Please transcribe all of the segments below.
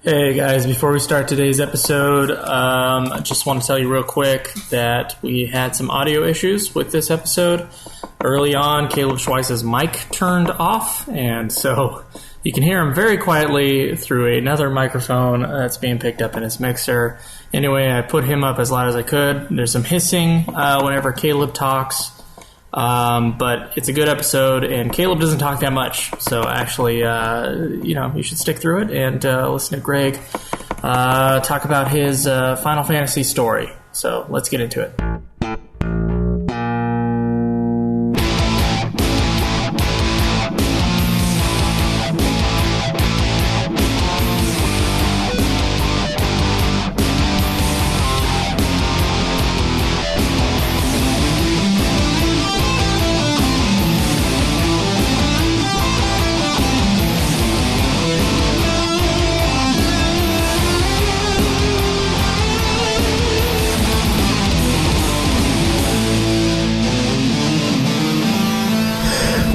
Hey guys, before we start today's episode, I just want to tell you real quick that we had some audio issues with this episode. Early on, Caleb Schweiss's mic turned off, and so you can hear him very quietly through another microphone that's being picked up in his mixer. Anyway, I put him up as loud as I could. There's some hissing whenever Caleb talks. But it's a good episode, and Caleb doesn't talk that much, so actually, you should stick through it and listen to Greg talk about his Final Fantasy story. So let's get into it.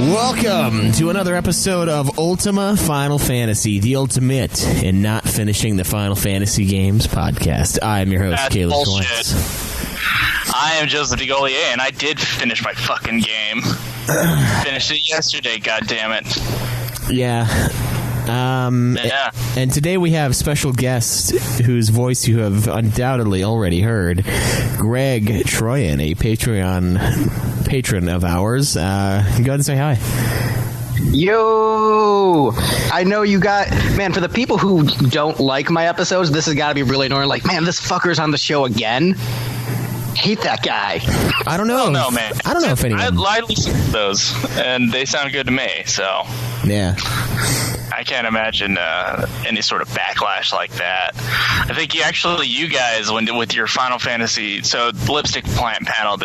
Welcome to another episode of Ultima Final Fantasy, the ultimate in not finishing the Final Fantasy games podcast. I am your host, Caleb Schweitz. I am Joseph DeGolier, and I did finish my fucking game. Finished it yesterday, goddammit. Yeah. And today we have special guest whose voice you have undoubtedly already heard, Greg Troyan, a Patreon patron of ours. Go ahead and say hi. Yo! I know you got... Man, for the people who don't like my episodes, this has got to be really annoying. Like, man, this fucker's on the show again? Hate that guy. I don't know. No, man. I don't know if anyone... I listen to those, and they sound good to me, so... Yeah. I can't imagine any sort of backlash like that. I think you guys, with your Final Fantasy... So, Lipstick Plant panel,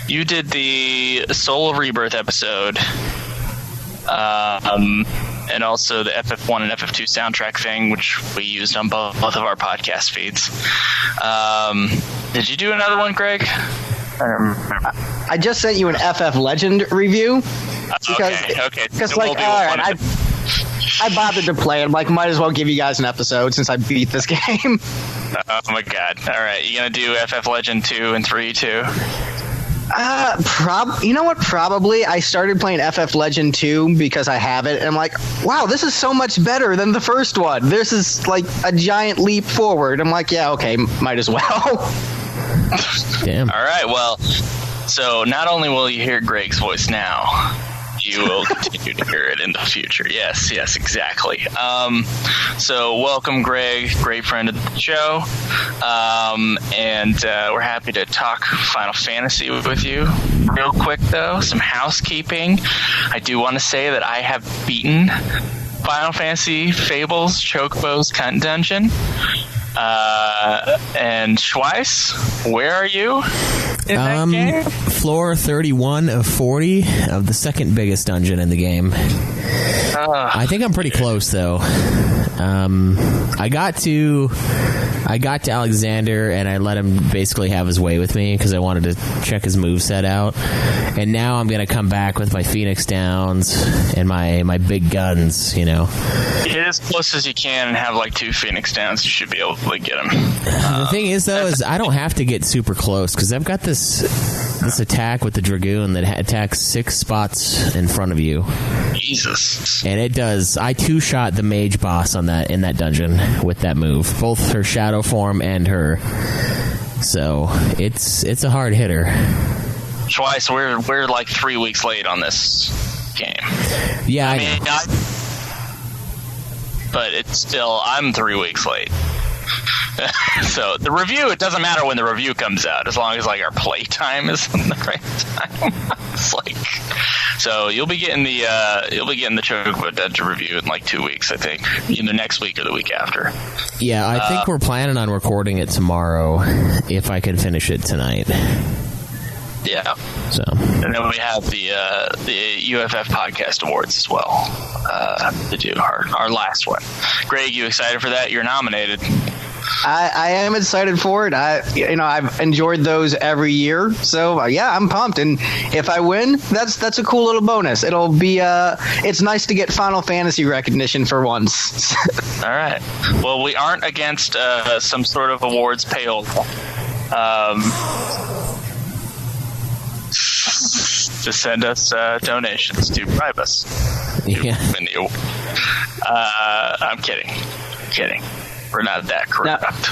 you did the Soul of Rebirth episode, and also the FF1 and FF2 soundtrack thing, which we used on both of our podcast feeds. Did you do another one, Greg? I just sent you an FF Legend review. Okay. Because, all right, I bothered to play it. I'm like, might as well give you guys an episode since I beat this game. Oh, my God. All right, you going to do FF Legend 2 and 3, too? You know what? Probably. I started playing FF Legend 2 because I have it, and I'm like, wow, this is so much better than the first one. This is like a giant leap forward. I'm like, yeah, okay, might as well. Damn. All right, well, so not only will you hear Greg's voice now, you will continue to hear it in the future. Yes, exactly. So welcome, Greg, great friend of the show. And we're happy to talk Final Fantasy with you. Real quick, though, some housekeeping. I do want to say that I have beaten Final Fantasy Fables Chocobo's Cunt Dungeon. And Schweiss, where are you in that game? Floor 31 of 40 of the second biggest dungeon in the game. I think I'm pretty close, though. I got to Alexander, and I let him basically have his way with me because I wanted to check his moveset out. And now I'm going to come back with my Phoenix Downs and my big guns, you know. Get as close as you can and have like 2 Phoenix Downs. You should be able to get them. The thing is, though, is I don't have to get super close because I've got this attack with the Dragoon that attacks 6 spots in front of you. Jesus. And it does. I 2-shot the mage boss in that dungeon with that move, both her shadow form and her. So it's a hard hitter. Twice we're like 3 weeks late on this game. Yeah, I mean, but it's still I'm 3 weeks late. So the review, it doesn't matter when the review comes out, as long as like our play time is in the right time. It's like, so you'll be getting the Chocobo Dungeon review in like 2 weeks, I think, either next week or the week after. Yeah, I think we're planning on recording it tomorrow if I can finish it tonight. Yeah. So, and then we have the UFF Podcast Awards as well to do our last one. Greg, you excited for that? You're nominated. I am excited for it. I've enjoyed those every year, so yeah, I'm pumped. And if I win, that's a cool little bonus. It'll be it's nice to get Final Fantasy recognition for once. All right. Well, we aren't against some sort of awards payola. To send us donations to bribe us. Yeah. I'm kidding. We're not that corrupt.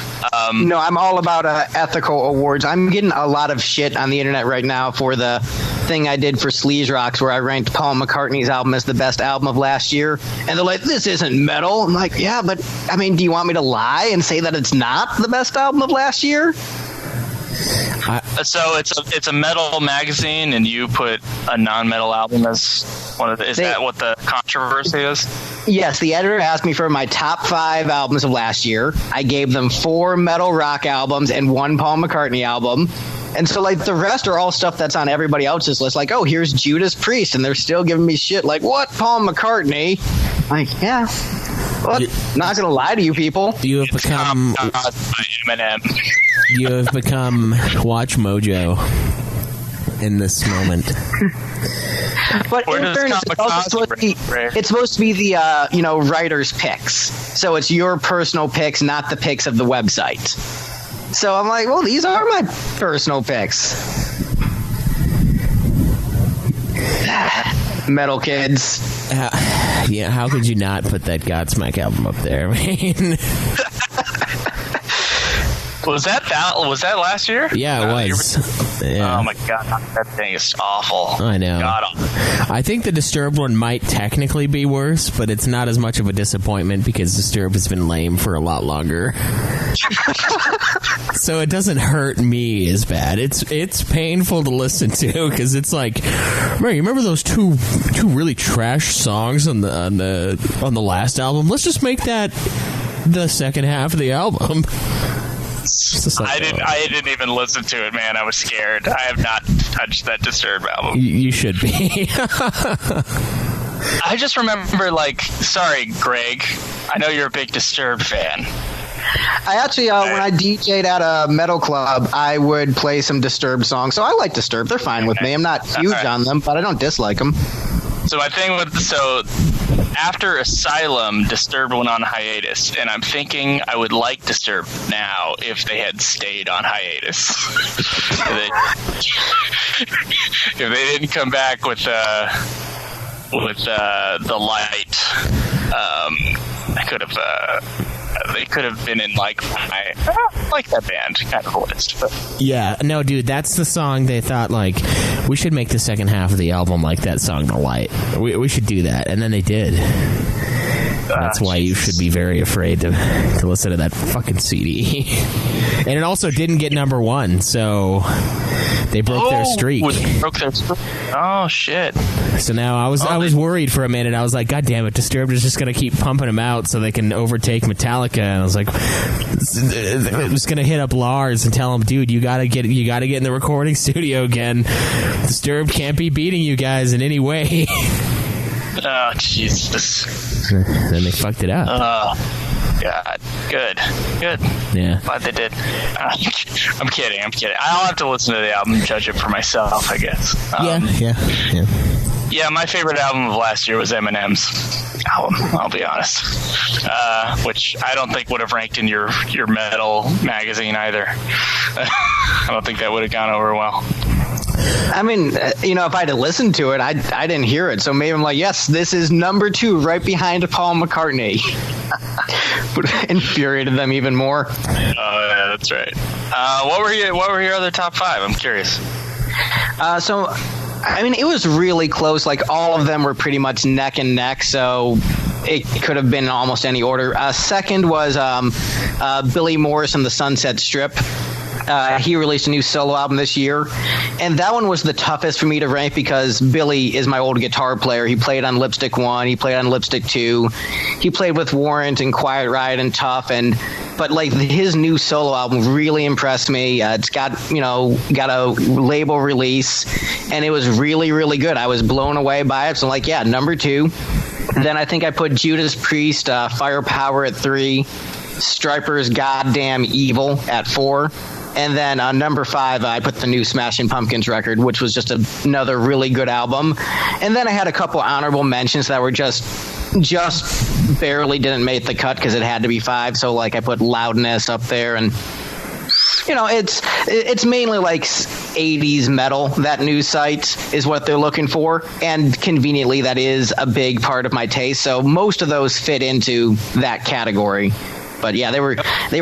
No, I'm all about ethical awards. I'm getting a lot of shit on the internet right now for the thing I did for Sleaze Rocks, where I ranked Paul McCartney's album as the best album of last year. And they're like, this isn't metal. I'm like, yeah, but I mean, do you want me to lie and say that it's not the best album of last year? So it's a metal magazine, and you put a non-metal album as one of the. Is that what the controversy is? Yes, the editor asked me for my top 5 albums of last year. I gave them 4 metal rock albums and 1 Paul McCartney album. And so, like, the rest are all stuff that's on everybody else's list. Like, oh, here's Judas Priest, and they're still giving me shit. Like, what, Paul McCartney? Like, yeah. Well, not gonna lie to you people. You have become Eminem. You have become Watch Mojo in this moment. But in fairness, it's supposed to be the writer's picks. So it's your personal picks, not the picks of the website. So I'm like, well, these are my personal picks. Metal kids. Yeah, how could you not put that Godsmack album up there? I mean, was that last year? Yeah, it was. Yeah. Oh my god, that thing is awful. I know. God. I think the Disturbed one might technically be worse, but it's not as much of a disappointment because Disturbed has been lame for a lot longer. So it doesn't hurt me as bad. It's painful to listen to because it's like, Mary, you remember those two really trash songs on the last album? Let's just make that the second half of the album. Like, I didn't even listen to it, man. I was scared. I have not touched that Disturbed album. You should be. I just remember, sorry, Greg. I know you're a big Disturbed fan. I actually, when I DJ'd at a metal club, I would play some Disturbed songs. So I like Disturbed. They're fine with me. I'm not huge on them, but I don't dislike them. So my thing after Asylum, Disturbed went on hiatus, and I'm thinking I would like Disturbed now if they had stayed on hiatus. If they didn't come back with the light, they could have been in I like that band kind of list. But. Yeah, no, dude, that's the song they thought we should make the second half of the album like that song, The Light. We should do that, and then they did. That's why you should be very afraid to listen to that fucking CD. And it also didn't get number 1, so they broke their streak. Oh shit! So now I was worried for a minute. I was like, God damn it, Disturbed is just gonna keep pumping them out so they can overtake Metallica. And I was like, I'm just gonna hit up Lars and tell him, dude, you gotta get in the recording studio again. Disturbed can't be beating you guys in any way. Oh Jesus! Then they fucked it up. Oh God! Good. Yeah. Glad they did. I'm kidding. I'll have to listen to the album and judge it for myself, I guess. Yeah, my favorite album of last year was Eminem's album, I'll be honest. Which I don't think would have ranked in your metal magazine either. I don't think that would have gone over well. I mean, if I had listened to it, I didn't hear it. So maybe I'm like, yes, this is number 2 right behind Paul McCartney. Would have infuriated them even more. Oh, yeah, that's right. What were your other top 5? I'm curious. So, I mean, it was really close. All of them were pretty much neck and neck. So it could have been in almost any order. Second was Billy Morris and the Sunset Strip. He released a new solo album this year, and that one was the toughest for me to rank because Billy is my old guitar player. He played on Lipstick 1, he played on Lipstick 2, he played with Warrant and Quiet Riot and Tough, but his new solo album really impressed me. It's got a label release, and it was really, really good. I was blown away by it. So number 2. Then I think I put Judas Priest, Firepower at 3. Striper's Goddamn Evil at 4. And then number 5, I put the new Smashing Pumpkins record, which was just another really good album. And then I had a couple honorable mentions that were just barely didn't make the cut because it had to be 5. So like I put Loudness up there, and it's mainly like 80s metal. That news site is what they're looking for, and conveniently that is a big part of my taste. So most of those fit into that category. But yeah, they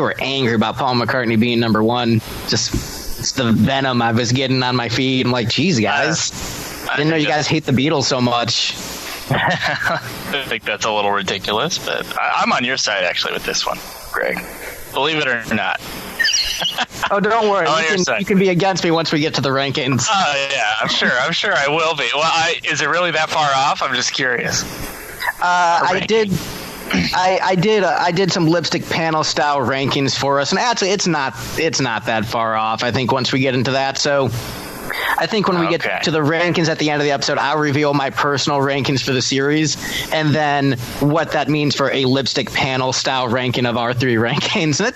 were angry about Paul McCartney being number 1. Just it's the venom I was getting on my feed. I'm like, geez, guys, I didn't know you guys hate the Beatles so much. I think that's a little ridiculous, but I'm on your side actually with this one, Greg. Believe it or not. Oh, don't worry. You can be against me once we get to the rankings. Oh yeah, I'm sure I will be. Well, is it really that far off? I'm just curious. I did some lipstick panel style rankings for us, and actually it's not that far off. I think once we get into that, so I think when we get to the rankings at the end of the episode, I'll reveal my personal rankings for the series, and then what that means for a lipstick panel style ranking of our 3 rankings. And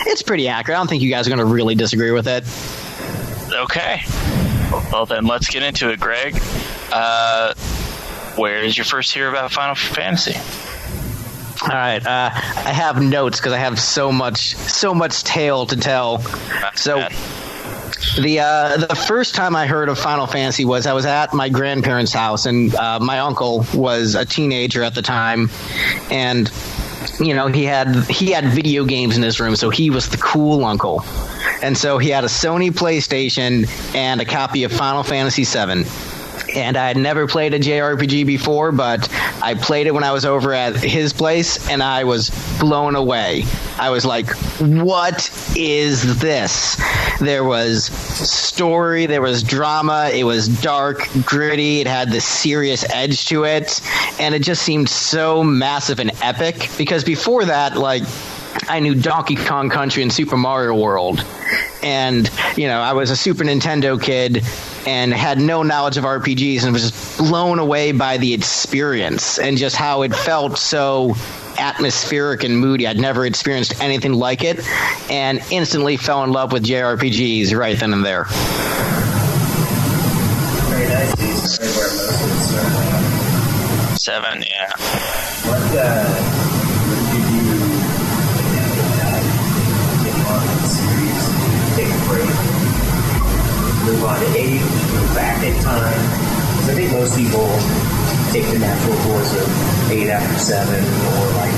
it's pretty accurate. I don't think you guys are going to really disagree with it. Okay. Well, then let's get into it, Greg. Where did you first hear about Final Fantasy? All right, I have notes because I have so much tale to tell. So the first time I heard of Final Fantasy was I was at my grandparents' house, and my uncle was a teenager at the time, and he had video games in his room, so he was the cool uncle, and so he had a Sony PlayStation and a copy of Final Fantasy VII. And I had never played a JRPG before, but I played it when I was over at his place, and I was blown away. I was like, what is this? There was story, there was drama, it was dark, gritty, it had this serious edge to it, and it just seemed so massive and epic, because before that, like, I knew Donkey Kong Country and Super Mario World. And, I was a Super Nintendo kid and had no knowledge of RPGs, and was just blown away by the experience and just how it felt so atmospheric and moody. I'd never experienced anything like it, and instantly fell in love with JRPGs right then and there. Very nice. These are where most of the stuff. 7, yeah. What did you do get on the series? Take a break, move on to 8, move back in time? Because I think most people take the natural course of 8 after 7, or like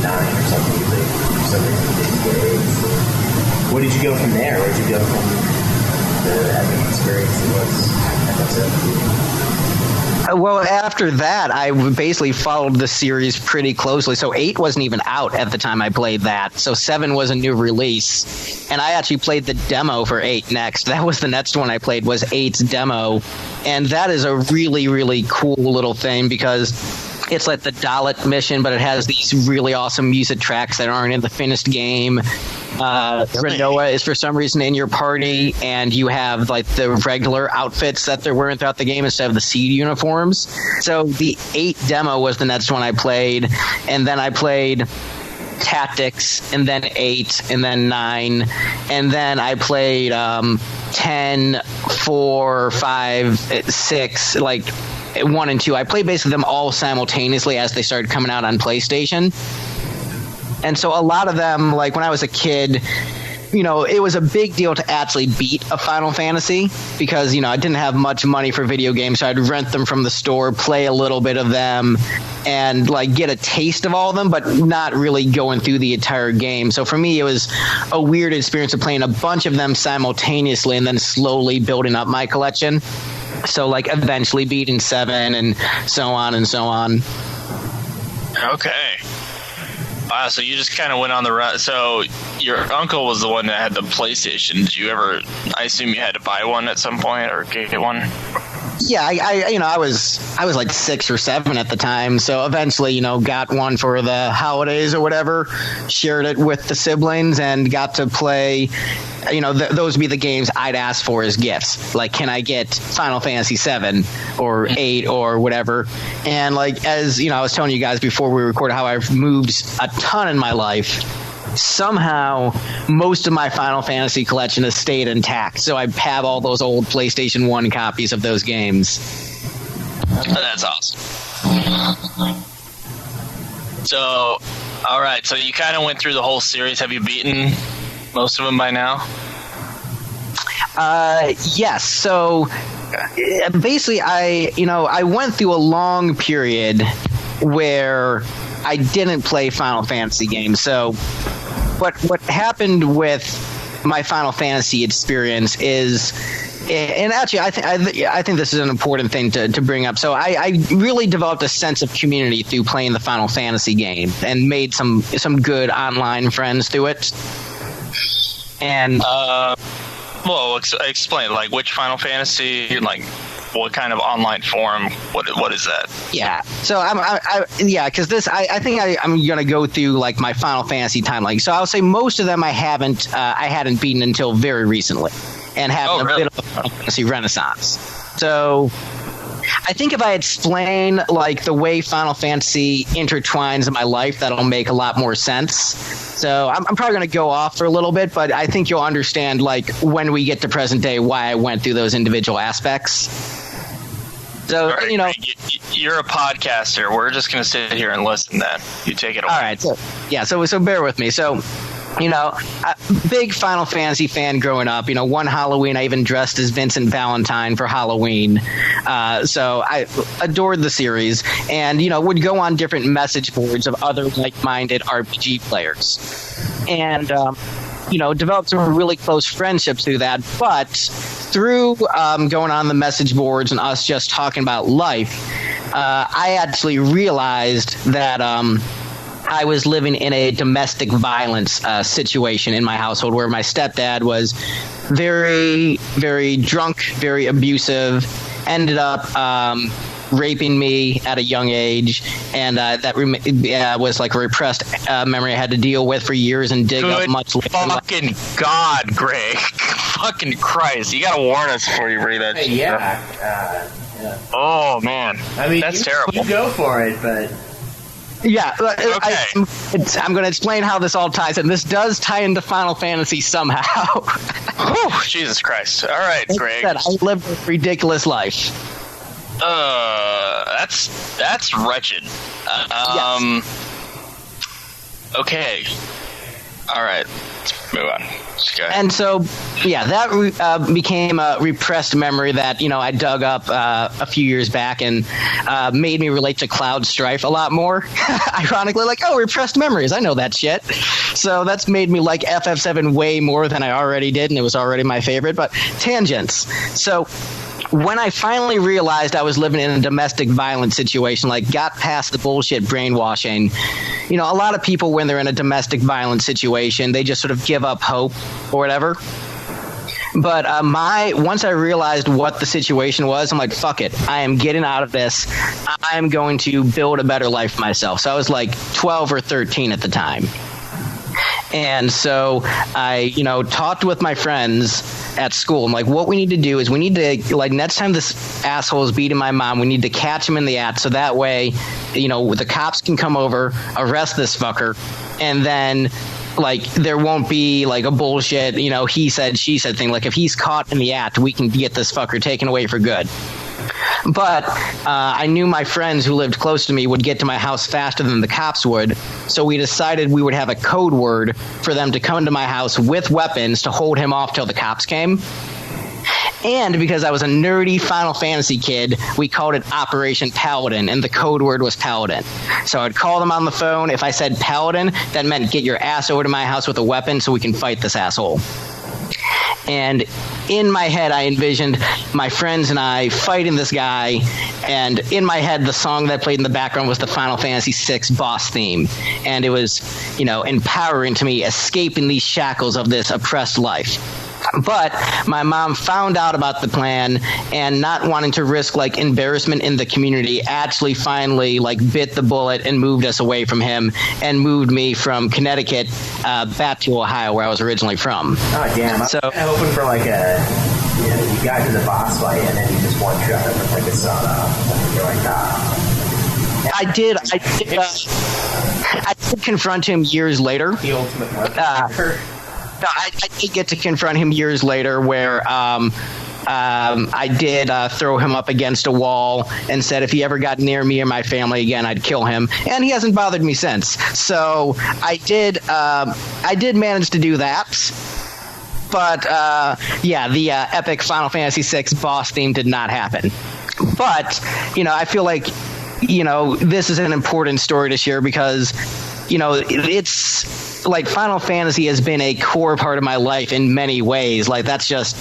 9 or something. For some reason they didn't get 8. Where did you go from there? Where did you go from the epic experience that was FF7? Well, after that, I basically followed the series pretty closely. So 8 wasn't even out at the time I played that. So 7 was a new release. And I actually played the demo for 8 next. That was the next one I played, was 8's demo. And that is a really, really cool little thing, because it's like the Dalit mission, but it has these really awesome music tracks that aren't in the finished game. Renoa is for some reason in your party, and you have like the regular outfits that they're wearing throughout the game instead of the Seed uniforms. So the 8 demo was the next one I played, and then I played Tactics, and then 8, and then 9, and then I played 10, 4, 5, 6, like 1 and 2. I played basically them all simultaneously as they started coming out on PlayStation. And so a lot of them, like when I was a kid, it was a big deal to actually beat a Final Fantasy, because, I didn't have much money for video games, so I'd rent them from the store, play a little bit of them, and like get a taste of all of them, but not really going through the entire game. So for me, it was a weird experience of playing a bunch of them simultaneously and then slowly building up my collection. So like eventually beating 7 and so on and so on. Okay. Wow, so you just kind of went on the run. So your uncle was the one that had the PlayStation. Did you ever, I assume you had to buy one at some point or get one? Yeah, I was like 6 or 7 at the time, so eventually, got one for the holidays or whatever, shared it with the siblings, and got to play. Those would be the games I'd ask for as gifts. Like, can I get Final Fantasy 7 or 8 or whatever? And like, as I was telling you guys before we recorded, how I've moved a ton in my life. somehow most of my Final Fantasy collection has stayed intact. So I have all those old PlayStation 1 copies of those games. That's awesome. So, all right. So you kind of went through the whole series. Have you beaten most of them by now? Yes. So basically, I went through a long period where I didn't play Final Fantasy games. So what happened with my Final Fantasy experience is, and actually I think this is an important thing to bring up. So I really developed a sense of community through playing the Final Fantasy game and made some good online friends through it. And well, explain, like, which Final Fantasy, like, what kind of online forum, what is that? Yeah, so because this, I think I'm gonna go through like my Final Fantasy timeline. So I'll say most of them I hadn't beaten until very recently, and having a bit of a Final Fantasy renaissance. So I think if I explain like the way Final Fantasy intertwines in my life, that'll make a lot more sense. So I'm probably going to go off for a little bit, but I think you'll understand, like, when we get to present day, why I went through those individual aspects. So, right, you know, you're a podcaster. We're just going to sit here and listen. Then you take it away. All right. So bear with me. So, you know, big Final Fantasy fan growing up. You know, one Halloween I even dressed as Vincent Valentine for Halloween. So I adored the series, and, you know, would go on different message boards of other like-minded RPG players, and you know, developed some really close friendships through that. But through going on the message boards and us just talking about life, I actually realized that I was living in a domestic violence situation in my household, where my stepdad was very, very drunk, very abusive, ended up raping me at a young age, and that was like a repressed memory I had to deal with for years and dig up much later. Fucking God, Greg. Fucking Christ. You gotta warn us before you read that shit. Yeah. Oh, man. I mean, that's terrible. You go for it, but... Yeah, okay. I'm going to explain how this all ties in. This does tie into Final Fantasy somehow. Oh, Jesus Christ. All right, Greg. I lived a ridiculous life. That's wretched. Yes. Okay. All right. Let's move on. And so, yeah, that became a repressed memory that, you know, I dug up a few years back, and made me relate to Cloud Strife a lot more. Ironically, like, oh, repressed memories, I know that shit. So that's made me like FF7 way more than I already did, and it was already my favorite. But tangents. So when I finally realized I was living in a domestic violence situation, like got past the bullshit brainwashing, you know, a lot of people when they're in a domestic violence situation, they just sort of give up hope or whatever. But once I realized what the situation was, I'm like, fuck it. I am getting out of this. I am going to build a better life for myself. So I was like 12 or 13 at the time. And so I, you know, talked with my friends at school. I'm like, what we need to do is we need to, like, next time this asshole is beating my mom, we need to catch him in the act, so that way, you know, the cops can come over, arrest this fucker, and then, like, there won't be like a bullshit, you know, he said, she said thing. Like, if he's caught in the act, we can get this fucker taken away for good. But I knew my friends who lived close to me would get to my house faster than the cops would, so we decided we would have a code word for them to come to my house with weapons to hold him off till the cops came. And because I was a nerdy Final Fantasy kid, we called it Operation Paladin, and the code word was Paladin. So I'd call them on the phone. If I said Paladin, that meant get your ass over to my house with a weapon so we can fight this asshole. And in my head, I envisioned my friends and I fighting this guy, and in my head, the song that played in the background was the Final Fantasy VI boss theme. And it was, you know, empowering to me, escaping these shackles of this oppressed life. But my mom found out about the plan, and not wanting to risk like embarrassment in the community, actually finally like bit the bullet and moved us away from him, and moved me from Connecticut back to Ohio, where I was originally from. Oh damn! I'm so hoping for like a, you know, you got to the boss fight and then you just one shot him with like a sauna, and you're like, ah. I did did confront him years later. The ultimate weapon. I did get to confront him years later where I did throw him up against a wall and said if he ever got near me or my family again, I'd kill him. And he hasn't bothered me since. So I did manage to do that. But, the epic Final Fantasy VI boss theme did not happen. But, I feel like, this is an important story to share because, it's like Final Fantasy has been a core part of my life in many ways. Like, that's just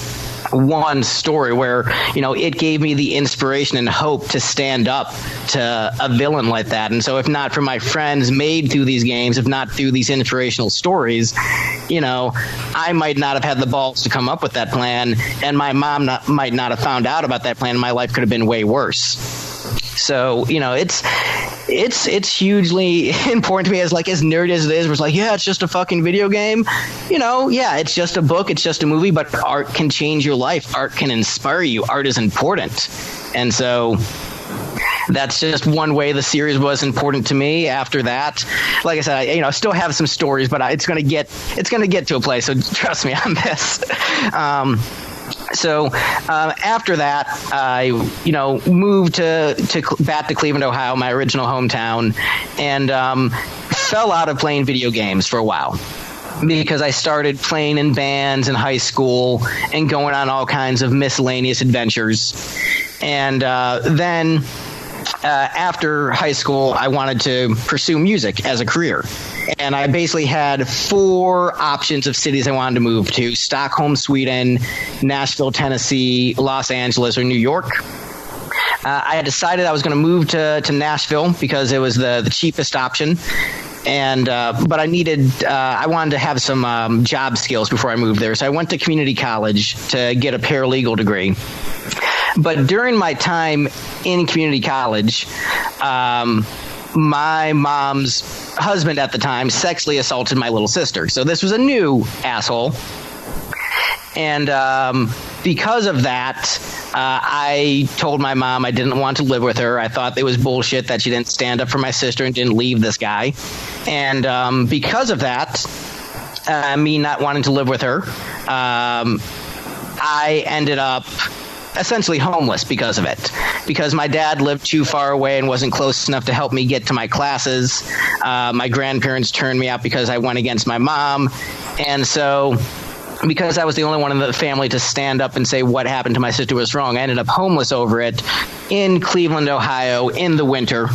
one story where, it gave me the inspiration and hope to stand up to a villain like that. And so if not for my friends made through these games, if not through these inspirational stories, I might not have had the balls to come up with that plan, and my mom might not have found out about that plan, and my life could have been way worse. So, it's hugely important to me as nerdy as it is. Where it's like, yeah, it's just a fucking video game. It's just a book. It's just a movie. But art can change your life. Art can inspire you. Art is important. And so that's just one way the series was important to me. After that, like I said, I still have some stories, but it's going to get to a place. So trust me on this. So after that, I moved back to Cleveland, Ohio, my original hometown, and fell out of playing video games for a while because I started playing in bands in high school and going on all kinds of miscellaneous adventures. And then after high school, I wanted to pursue music as a career. And I basically had 4 options of cities I wanted to move to: Stockholm, Sweden, Nashville, Tennessee, Los Angeles, or New York. I had decided I was going to move to Nashville because it was the cheapest option. And but I wanted to have some job skills before I moved there. So I went to community college to get a paralegal degree. But during my time in community college, my mom's husband at the time sexually assaulted my little sister. So this was a new asshole. And because of that, I told my mom I didn't want to live with her. I thought it was bullshit that she didn't stand up for my sister and didn't leave this guy. And because of that, me not wanting to live with her, I ended up essentially homeless because of it, because my dad lived too far away and wasn't close enough to help me get to my classes. My grandparents turned me out because I went against my mom. And so because I was the only one in the family to stand up and say what happened to my sister was wrong, I ended up homeless over it in Cleveland, Ohio in the winter,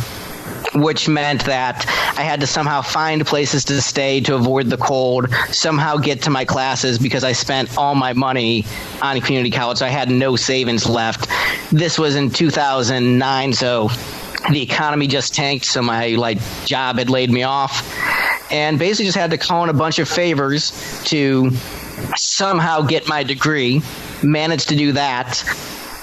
which meant that I had to somehow find places to stay to avoid the cold, somehow get to my classes because I spent all my money on community college. So I had no savings left. This was in 2009, so the economy just tanked, so my job had laid me off. And basically just had to call in a bunch of favors to somehow get my degree, managed to do that.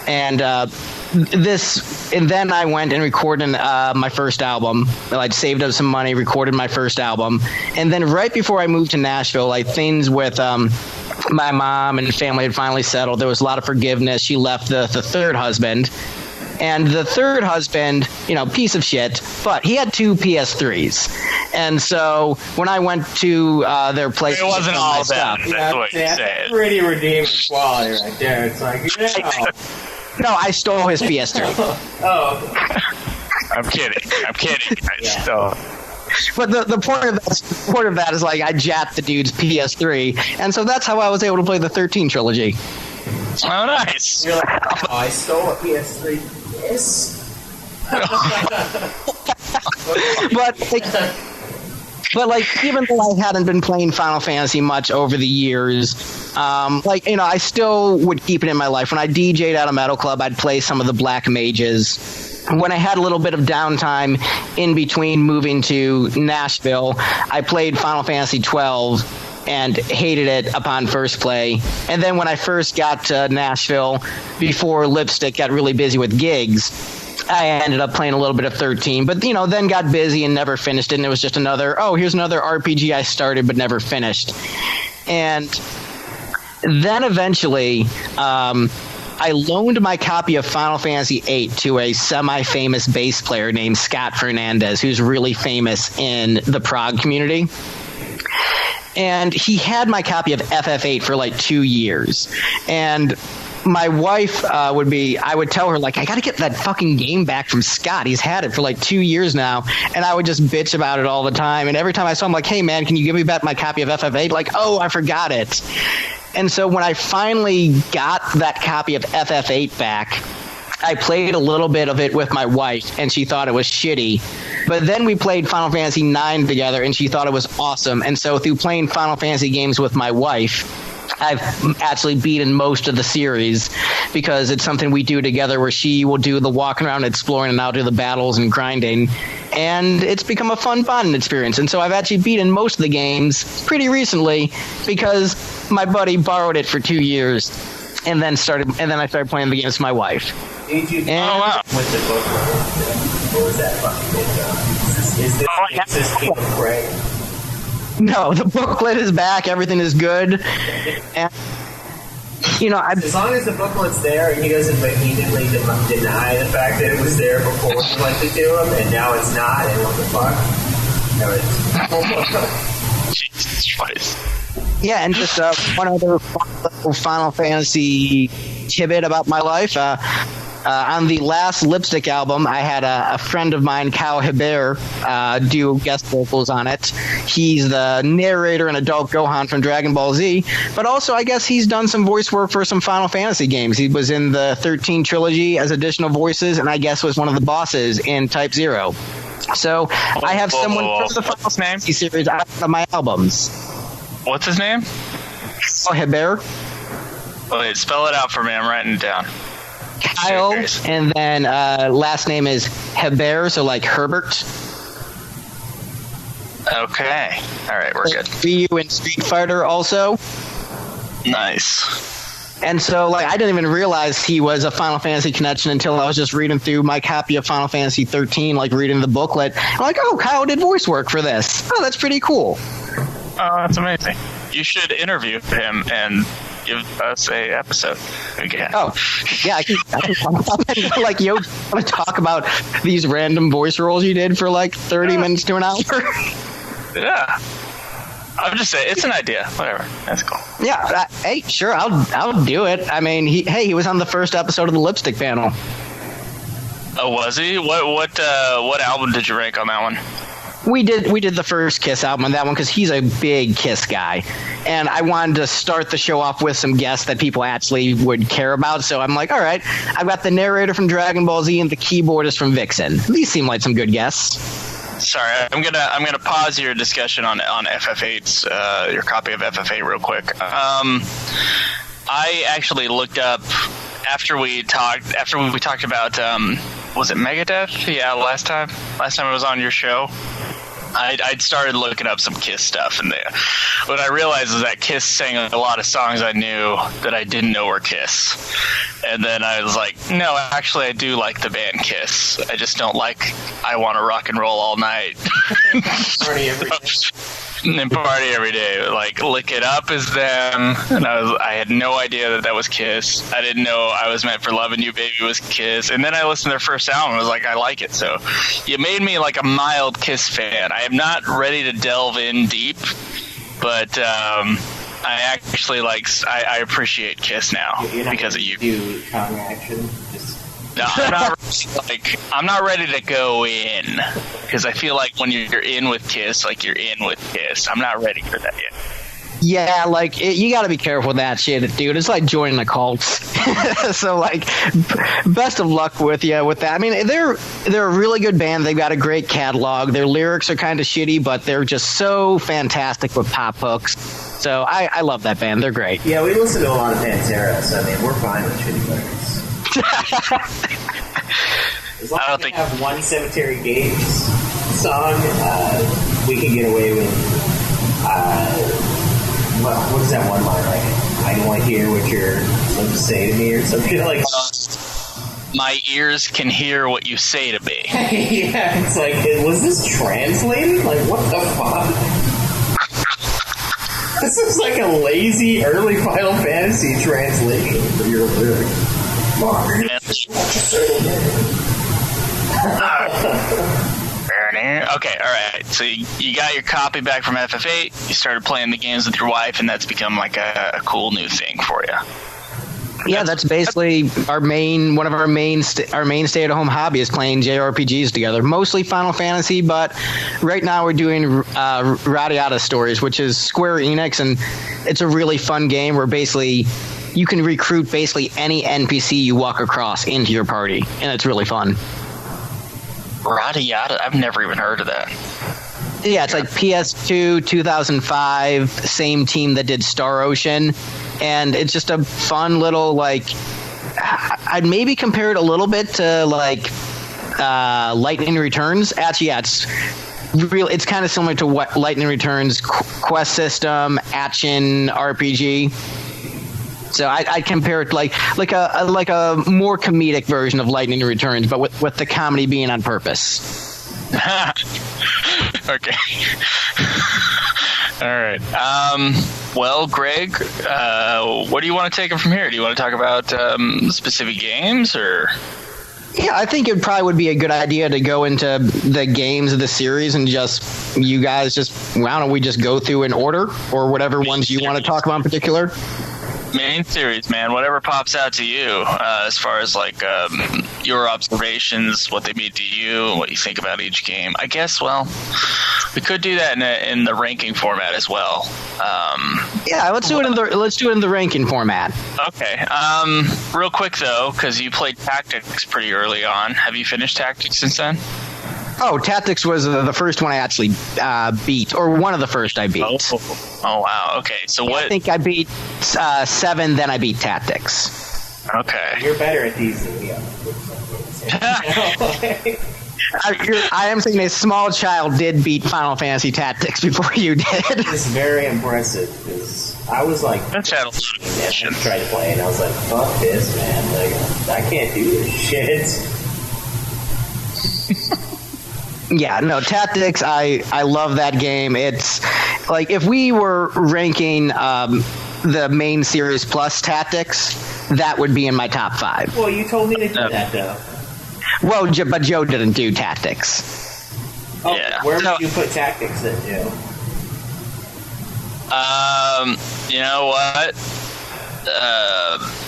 And then I went and recorded my first album. I'd saved up some money, recorded my first album. And then right before I moved to Nashville, things with my mom and family had finally settled. There was a lot of forgiveness. She left the third husband. And the third husband, piece of shit, but he had 2 PS3s. And so when I went to their place, it wasn't all that. That's what you said. That's pretty redeeming quality right there. It's like, no, I stole his PS3. Oh. I'm kidding. Yeah. But the point of that is I jacked the dude's PS3, and so that's how I was able to play the 13 trilogy. Oh, nice. You're like, oh, I stole a PS3. Yes. But even though I hadn't been playing Final Fantasy much over the years, I still would keep it in my life. When I DJ'd at a metal club, I'd play some of the Black Mages. When I had a little bit of downtime in between moving to Nashville, I played Final Fantasy 12 and hated it upon first play. And then when I first got to Nashville, before Lipstick got really busy with gigs, I ended up playing a little bit of 13, but then got busy and never finished it. And it was just here's another RPG I started but never finished. And then eventually, I loaned my copy of Final Fantasy VIII to a semi-famous bass player named Scott Fernandez, who's really famous in the prog community. And he had my copy of FF8 for like 2 years. And my wife I would tell her, like, I got to get that fucking game back from Scott. He's had it for like 2 years now. And I would just bitch about it all the time. And every time I saw him, like, hey, man, can you give me back my copy of FF8? Like, oh, I forgot it. And so when I finally got that copy of FF8 back, I played a little bit of it with my wife, and she thought it was shitty. But then we played Final Fantasy IX together, and she thought it was awesome. And so through playing Final Fantasy games with my wife, I've actually beaten most of the series because it's something we do together where she will do the walking around exploring and I'll do the battles and grinding. And it's become a fun bonding experience. And so I've actually beaten most of the games pretty recently because my buddy borrowed it for 2 years and then I started playing the games with my wife. Did you with the book? Or was that fucking good job? Is this King of Craig? No, the booklet is back. Everything is good. And, as long as the booklet's there and he doesn't vehemently deny the fact that it was there before he lent it to him, and now it's not, and what the fuck? Jesus Christ. Yeah, and just one other Final Fantasy tidbit about my life. On the last Lipstick album, I had a friend of mine, Kyle Hebert, do guest vocals on it. He's the narrator and adult Gohan from Dragon Ball Z, but also I guess he's done some voice work for some Final Fantasy games. He was in the 13 trilogy as additional voices, and I guess was one of the bosses in Type 0. So I have someone from the Final Fantasy series on my albums. What's his name? Kyle Hebert. Wait, spell it out for me. I'm writing it down. Kyle, and then last name is Hebert, so like Herbert. Okay. All right, we're good. Ryu in Street Fighter also. Nice. And so, like, I didn't even realize he was a Final Fantasy connection until I was just reading through my copy of Final Fantasy 13, like reading the booklet. I'm like, oh, Kyle did voice work for this. Oh, that's pretty cool. Oh, that's amazing. You should interview him and give us a episode again. Oh, yeah, I can like, you want to talk about these random voice roles you did for like 30 minutes to an hour? Yeah. I'm just saying, it's an idea. Whatever. That's cool. Yeah. Hey, sure, I'll do it. I mean, he was on the first episode of the Lipstick panel. Oh, was he? What album did you rank on that one? We did the first Kiss album on that one because he's a big Kiss guy, and I wanted to start the show off with some guests that people actually would care about. So I'm like, all right, I've got the narrator from Dragon Ball Z and the keyboardist from Vixen. These seem like some good guests. Sorry, I'm gonna pause your discussion on FF8's your copy of FF8 real quick. I actually looked up after we talked about was it Megadeth? Yeah, last time I was on your show. I'd started looking up some Kiss stuff, and what I realized is that Kiss sang a lot of songs I knew that I didn't know were Kiss. And then I was like, no, actually, I do like the band Kiss. I just don't like I Want to Rock and Roll All Night. Party every day. And Party Every Day. Like, Lick It Up is them. And I had no idea that was Kiss. I didn't know I Was Meant for Loving You Baby was Kiss. And then I listened to their first album and was like, I like it. So you made me like a mild Kiss fan. I am not ready to delve in deep, but I actually I appreciate Kiss now because of you. Do counteraction? No, I'm not ready to go in because I feel like when you're in with Kiss, like you're in with Kiss. I'm not ready for that yet. Yeah, like you got to be careful with that shit, dude. It's like joining a cult. So, like, best of luck with you with that. I mean, they're a really good band. They've got a great catalog. Their lyrics are kind of shitty, but they're just so fantastic with pop hooks. So I love that band. They're great. Yeah, we listen to a lot of Pantera, so I mean, we're fine with shitty lyrics. As long as we have one Cemetery Gates song, we can get away with. What is that one line like? I don't want to hear what you're supposed to say to me, or something like. My ears can hear what you say to me. Yeah, it's like, was this translated? Like, what the fuck? This is like a lazy early Final Fantasy translation for your lyrics. Okay, all right. So you got your copy back from FF8. You started playing the games with your wife, and that's become like a cool new thing for you. Yeah, that's basically one of our main stay-at-home hobby is playing JRPGs together. Mostly Final Fantasy, but right now we're doing Radiata Stories, which is Square Enix, and it's a really fun game where basically you can recruit basically any NPC you walk across into your party, and it's really fun. Radiata? I've never even heard of that. Yeah, it's like PS2, 2005, same team that did Star Ocean, and it's just a fun little, like, I'd maybe compare it a little bit to, like, Lightning Returns. Actually, yeah, it's kind of similar to what Lightning Returns quest system, action RPG. So I'd compare it like a more comedic version of Lightning Returns, but with the comedy being on purpose. Okay. All right. Well, Greg, what do you want to take it from here? Do you want to talk about specific games, or? Yeah, I think it probably would be a good idea to go into the games of the series and just you guys why don't we just go through in order or whatever ones you want to talk about in particular? Main series, man. Whatever pops out to you, as far as like your observations, what they mean to you, what you think about each game. I guess. Well, we could do that in the ranking format as well. Yeah, let's do it in the ranking format. Okay. Real quick though, because you played Tactics pretty early on. Have you finished Tactics since then? Oh, Tactics was the first one I actually beat, or one of the first I beat. Oh wow. Okay. So what? I think I beat 7, then I beat Tactics. Okay. You're better at these than we are. I am saying a small child did beat Final Fantasy Tactics before you did. It's very impressive because I was like, that's had a lot of I tried to play and I was like, fuck this, man. Like, I can't do this shit. Yeah, no, Tactics, I love that game. It's like if we were ranking the main series plus Tactics, that would be in my top 5. Well, you told me to do that, though. Well, but Joe didn't do Tactics. Oh, yeah. Where would you put Tactics then, Joe? You know what?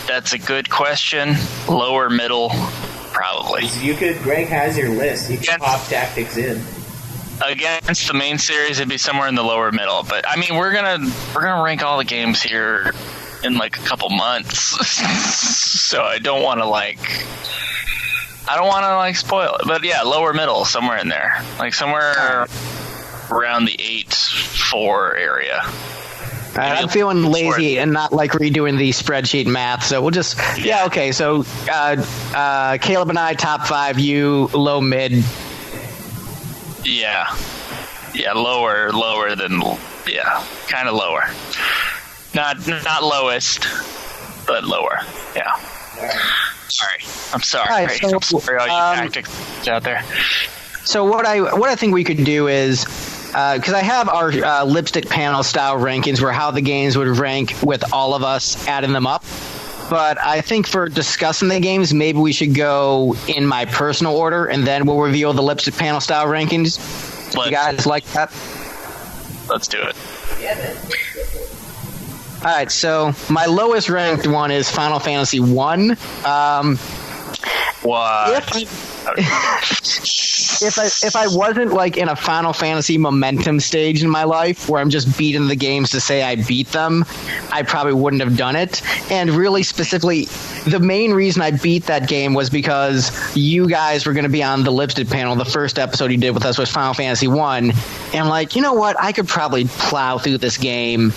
That's a good question. Lower middle. Probably. Greg has your list. You can pop Tactics in. Against the main series, it'd be somewhere in the lower middle. But I mean, we're gonna rank all the games here in like a couple months, so I don't want to spoil it. But yeah, lower middle, somewhere in there, like somewhere around the 8-4 area. I'm feeling lazy and not like redoing the spreadsheet math, so we'll just okay. So Caleb and I top 5, you low mid. Yeah, lower than kind of lower. Not lowest, but lower. Yeah. Sorry, I'm sorry. All right, so, I'm sorry, all you tactics out there. So what I think we could do is. Because I have our lipstick panel style rankings where how the games would rank with all of us adding them up. But I think for discussing the games, maybe we should go in my personal order, and then we'll reveal the lipstick panel style rankings. You guys like that? Let's do it. Yeah, man. All right, so my lowest ranked one is Final Fantasy 1. What? If I wasn't like in a Final Fantasy momentum stage in my life where I'm just beating the games to say I beat them, I probably wouldn't have done it. And really specifically, the main reason I beat that game was because you guys were going to be on the lipstick panel. The first episode you did with us was Final Fantasy 1. And I'm like, you know what? I could probably plow through this game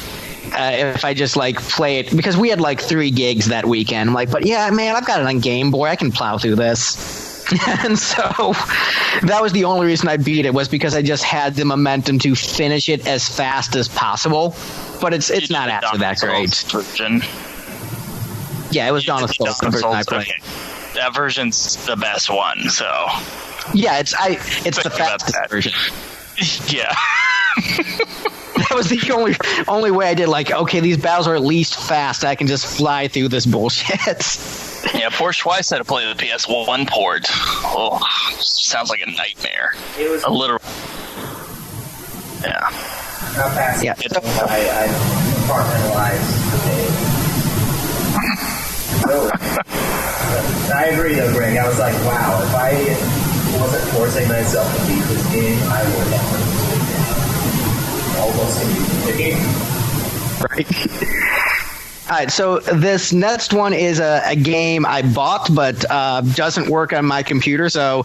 if I just like play it, because we had like 3 gigs that weekend. I'm like, but yeah, man, I've got it on Game Boy. I can plow through this. And so that was the only reason I beat it, was because I just had the momentum to finish it as fast as possible. But it's not actually that great. Version. Yeah, it was Dawn of Souls, the version I played. Okay. That version's the best one, so yeah, it's the fastest version. Yeah. That was the only way I did, like, okay, these battles are at least fast. I can just fly through this bullshit. Yeah, poor Schweiss had to play the PS1 port. Oh, sounds like a nightmare. It was a literal. Yeah. How fast? Yeah. I compartmentalized the game. I agree, though, Greg. I was like, wow, if I wasn't forcing myself to beat this game, I would have almost completed the game. Right. All right, so this next one is a game I bought, but doesn't work on my computer. So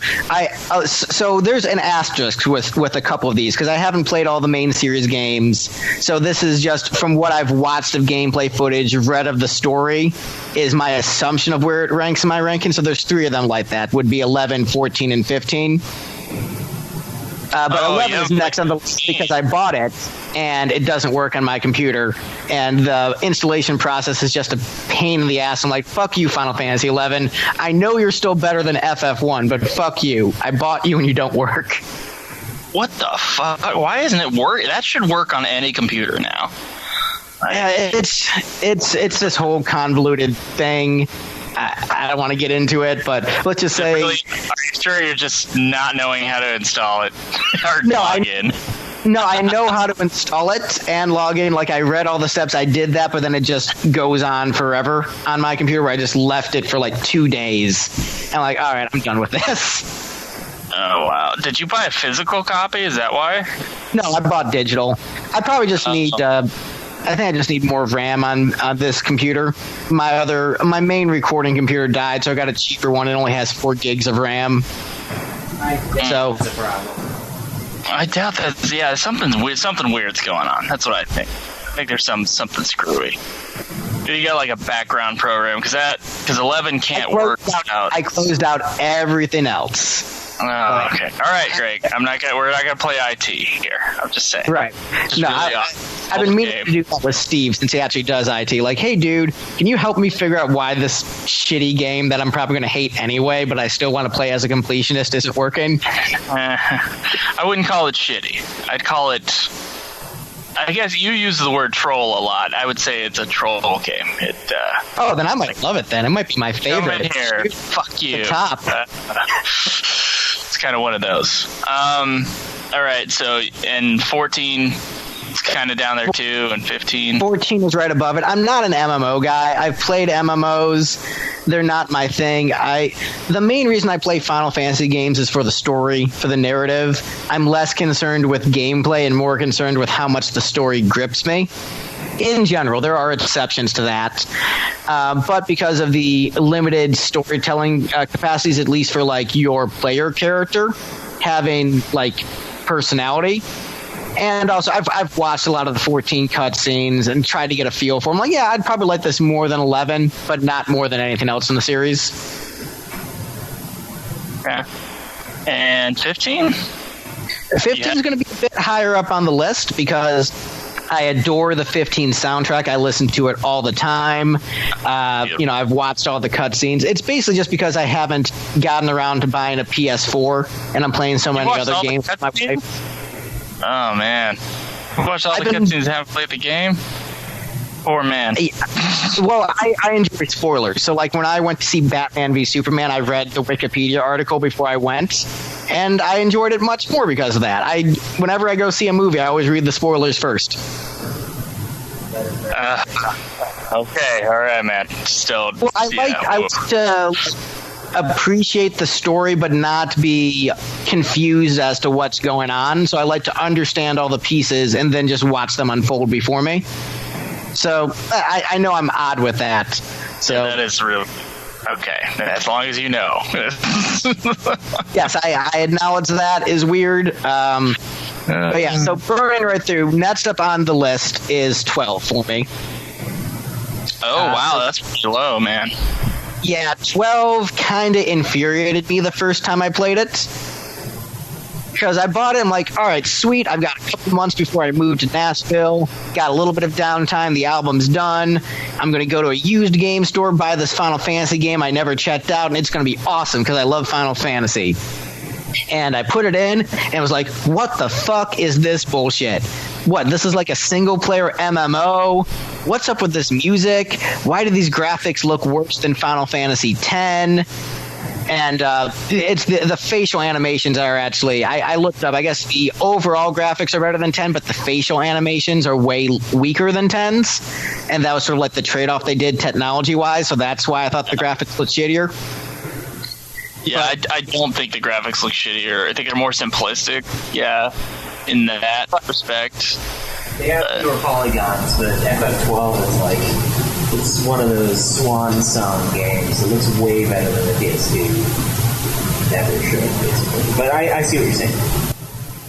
so there's an asterisk with a couple of these because I haven't played all the main series games. So this is just from what I've watched of gameplay footage, read of the story, is my assumption of where it ranks in my ranking. So there's 3 of them like that. Would be 11, 14, and 15. But 11 is next on the list because I bought it and it doesn't work on my computer, and the installation process is just a pain in the ass. I'm like, fuck you, Final Fantasy 11. I know you're still better than FF1, but fuck you. I bought you and you don't work. What the fuck? Why isn't it work? That should work on any computer now. Yeah, it's this whole convoluted thing. I don't want to get into it, but let's just say... Really, are you sure you're just not knowing how to install it or log in? No, I know how to install it and log in. Like, I read all the steps. I did that, but then it just goes on forever on my computer where I just left it for like 2 days. And I'm like, all right, I'm done with this. Oh, wow. Did you buy a physical copy? Is that why? No, I bought digital. I probably just need... I think I just need more RAM on this computer. My main recording computer died, so I got a cheaper one. It only has 4 gigs of RAM. So That's a problem. I doubt that. Yeah, something weird's going on. That's what I think. I think there's something screwy. You got like a background program because 11 can't work out. I closed out everything else. Oh, okay. All right, Greg. We're not gonna play IT here. I'm just saying. Right. Just No, really I've been meaning to do that with Steve since he actually does IT. Like, hey, dude, can you help me figure out why this shitty game that I'm probably going to hate anyway, but I still want to play as a completionist isn't working? I wouldn't call it shitty. I'd call it... I guess you use the word troll a lot. I would say it's a troll game. Oh, then I might love it then. It might be my favorite. Come in here. Fuck you. The top. It's kind of one of those. All right, so in 14... it's kind of down there too, and 15. 14 is right above it. I'm not an MMO guy. I've played MMOs. They're not my thing. The main reason I play Final Fantasy games is for the story, for the narrative. I'm less concerned with gameplay and more concerned with how much the story grips me. In general, there are exceptions to that. But because of the limited storytelling capacities, at least for like your player character, having like personality. And also, I've watched a lot of the 14 cutscenes and tried to get a feel for them. Like, yeah, I'd probably like this more than 11, but not more than anything else in the series. Okay. And 15? 15 is going to be a bit higher up on the list because I adore the 15 soundtrack. I listen to it all the time. I've watched all the cutscenes. It's basically just because I haven't gotten around to buying a PS4, and I'm playing so many other games with my wife. Oh, man. You watched all the cutscenes and haven't played the game? Poor man. Well, I enjoy spoilers. So, like, when I went to see Batman v Superman, I read the Wikipedia article before I went, and I enjoyed it much more because of that. Whenever I go see a movie, I always read the spoilers first. Okay, all right, man. Still, well, I like to appreciate the story but not be confused as to what's going on, so I like to understand all the pieces and then just watch them unfold before me. So I know I'm odd with that. So yeah, that is real. Okay, as long as you know. Yes, I acknowledge that is weird. But yeah, so burning right through. Next up on the list is 12 for me. Oh wow, that's pretty low, man. Yeah, 12 kind of infuriated me the first time I played it. Because I bought it, I'm like, all right, sweet, I've got a couple months before I move to Nashville. Got a little bit of downtime, the album's done. I'm going to go to a used game store, buy this Final Fantasy game I never checked out, and it's going to be awesome because I love Final Fantasy. And I put it in, and was like, what the fuck is this bullshit? what? This is like a single-player MMO. What's up with this music? Why do these graphics look worse than Final Fantasy X? And it's the facial animations are actually, I looked up, I guess the overall graphics are better than 10, but the facial animations are way weaker than 10's. And that was sort of like the trade-off they did technology-wise, so that's why I thought the graphics looked shittier. Yeah, I don't think the graphics look shittier. I think they're more simplistic, in that respect. They have fewer polygons, but FF12 is like, it's one of those swan song games. It looks way better than the PS2 ever showed, basically. But I see what you're saying.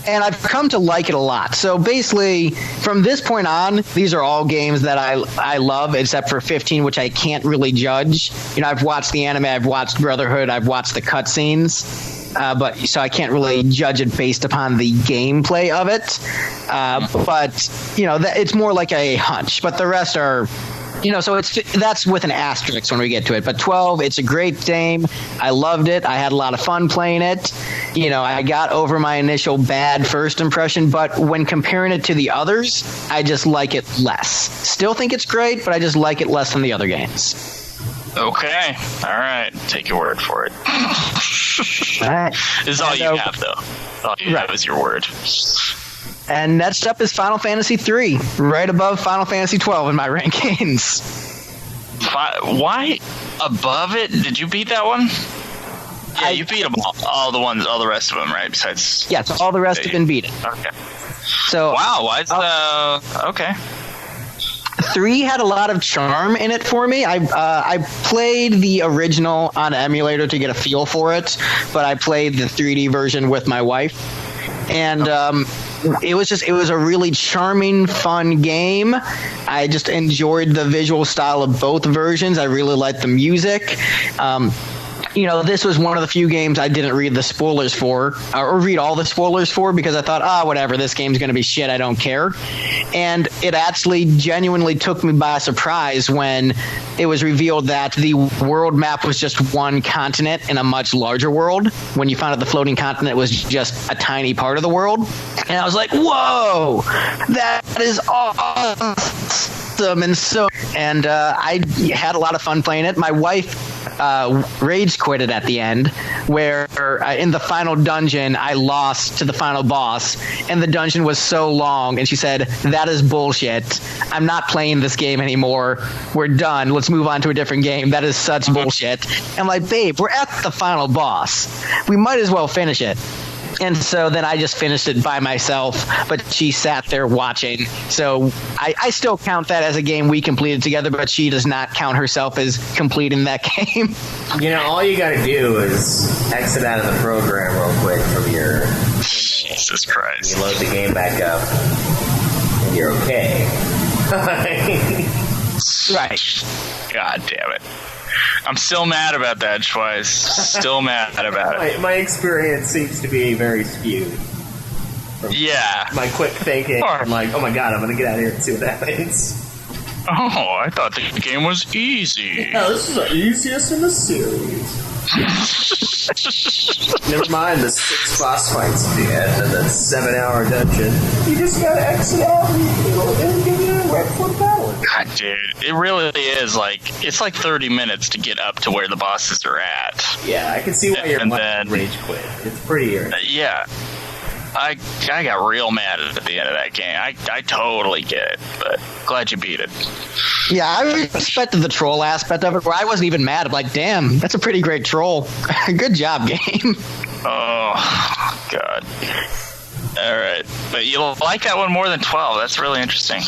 And I've come to like it a lot. So basically, from this point on, these are all games that I love, except for 15, which I can't really judge. You know, I've watched the anime, I've watched Brotherhood, I've watched the cutscenes. But so I can't really judge it based upon the gameplay of it. But you know, it's more like a hunch. But the rest are, you know, so that's with an asterisk when we get to it. But 12, it's a great game. I loved it. I had a lot of fun playing it. You know, I got over my initial bad first impression. But when comparing it to the others, I just like it less. Still think it's great, but I just like it less than the other games. Okay. All right. Take your word for it. All right. This is all you have, though. All you have is your word. And next up is Final Fantasy III, right above Final Fantasy 12 in my rankings. Why above it? Did you beat that one? Yeah, you beat them all the rest of them, right? Besides, yes, all the rest have been beaten. Okay. So wow, why is okay? 3 had a lot of charm in it for me. I played the original on emulator to get a feel for it, but I played the 3D version with my wife, and it was a really charming, fun game. I just enjoyed the visual style of both versions. I really liked the music. You know, this was one of the few games I didn't read the spoilers for, or read all the spoilers for, because I thought, whatever, this game's going to be shit, I don't care. And it actually genuinely took me by surprise when it was revealed that the world map was just one continent in a much larger world. When you found out the floating continent was just a tiny part of the world. And I was like, whoa, that is awesome. And I had a lot of fun playing it. My wife rage quitted at the end, where in the final dungeon I lost to the final boss, and the dungeon was so long, and she said, that is bullshit, I'm not playing this game anymore, we're done, let's move on to a different game, that is such bullshit. I'm like, babe, we're at the final boss, we might as well finish it. And so then I just finished it by myself, but she sat there watching. So I still count that as a game we completed together, but she does not count herself as completing that game. You know, all you gotta do is exit out of the program real quick from your... Jesus Christ. You load the game back up, and you're okay. Right. God damn it. I'm still mad about that, Schweiss. Still mad about it. My experience seems to be very skewed. My quick thinking. I'm like, oh my god, I'm gonna get out of here and see what happens. Oh, I thought the game was easy. No, this is the easiest in the series. Never mind the 6 boss fights at the end and the 7-hour dungeon. You just gotta exit out and give you a right foot battle. God, dude, it really is it's like 30 minutes to get up to where the bosses are at. Yeah, I can see why you're rage quit. It's pretty irritating. Yeah. I got real mad at the end of that game. I totally get it, but glad you beat it. Yeah, I respected the troll aspect of it, where I wasn't even mad. I'm like, damn, that's a pretty great troll. Good job, game. Oh, God. All right. But you like that one more than 12. That's really interesting.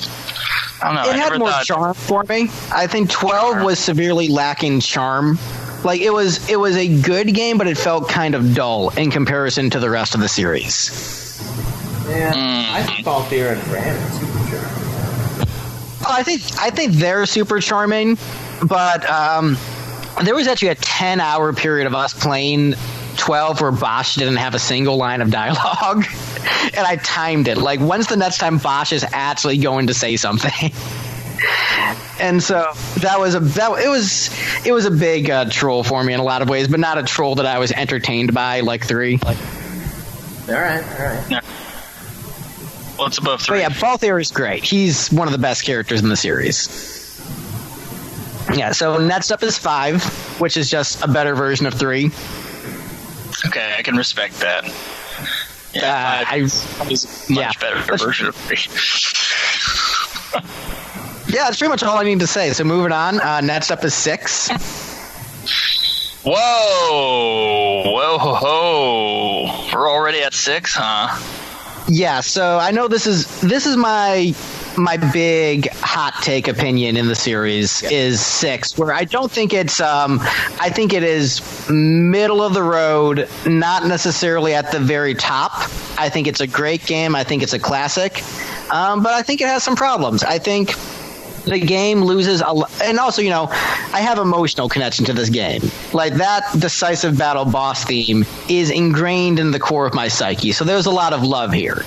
I don't know. It had more charm for me. I think 12 was severely lacking charm. Like, it was a good game, but it felt kind of dull in comparison to the rest of the series. Yeah, I think Balthier and Fran are super charming. I think they're super charming, but there was actually a 10-hour period of us playing 12 where Bosch didn't have a single line of dialogue, and I timed it. Like, when's the next time Bosch is actually going to say something? And so it was a big troll for me in a lot of ways, but not a troll that I was entertained by like 3. All right. What's above 3? But yeah, Balthier is great. He's one of the best characters in the series. Yeah, so next up is 5, which is just a better version of 3. Okay, I can respect that. Yeah, 5 is a much better version of 3. Yeah, that's pretty much all I need to say. So moving on, next up is 6. Whoa! We're already at 6, huh? Yeah, so I know this is my big hot take opinion in the series is 6, where I don't think it's I think it is middle of the road, not necessarily at the very top. I think it's a great game. I think it's a classic, but I think it has some problems. I think the game loses a lot, and also, I have emotional connection to this game. Like, that decisive battle boss theme is ingrained in the core of my psyche, so there's a lot of love here.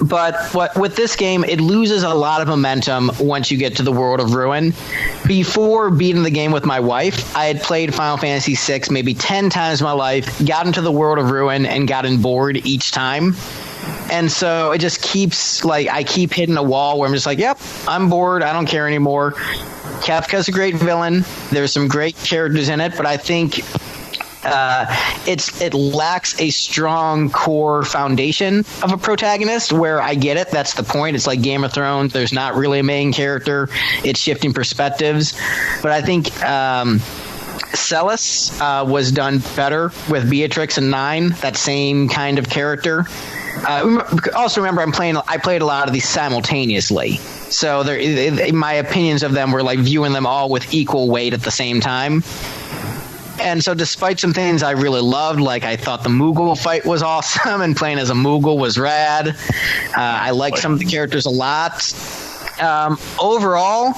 But with this game, it loses a lot of momentum once you get to the World of Ruin. Before beating the game with my wife, I had played Final Fantasy VI maybe 10 times in my life, got into the World of Ruin, and gotten bored each time. And so it just keeps, I keep hitting a wall where I'm just like, yep, I'm bored. I don't care anymore. Kefka's a great villain. There's some great characters in it, but I think it lacks a strong core foundation of a protagonist, where I get it. That's the point. It's like Game of Thrones. There's not really a main character. It's shifting perspectives. But I think Celis was done better with Beatrix and 9, that same kind of character. Also remember, I played a lot of these simultaneously, so my opinions of them were like viewing them all with equal weight at the same time. And so despite some things I really loved, like I thought the Moogle fight was awesome and playing as a Moogle was rad, I liked some of the characters a lot. Overall,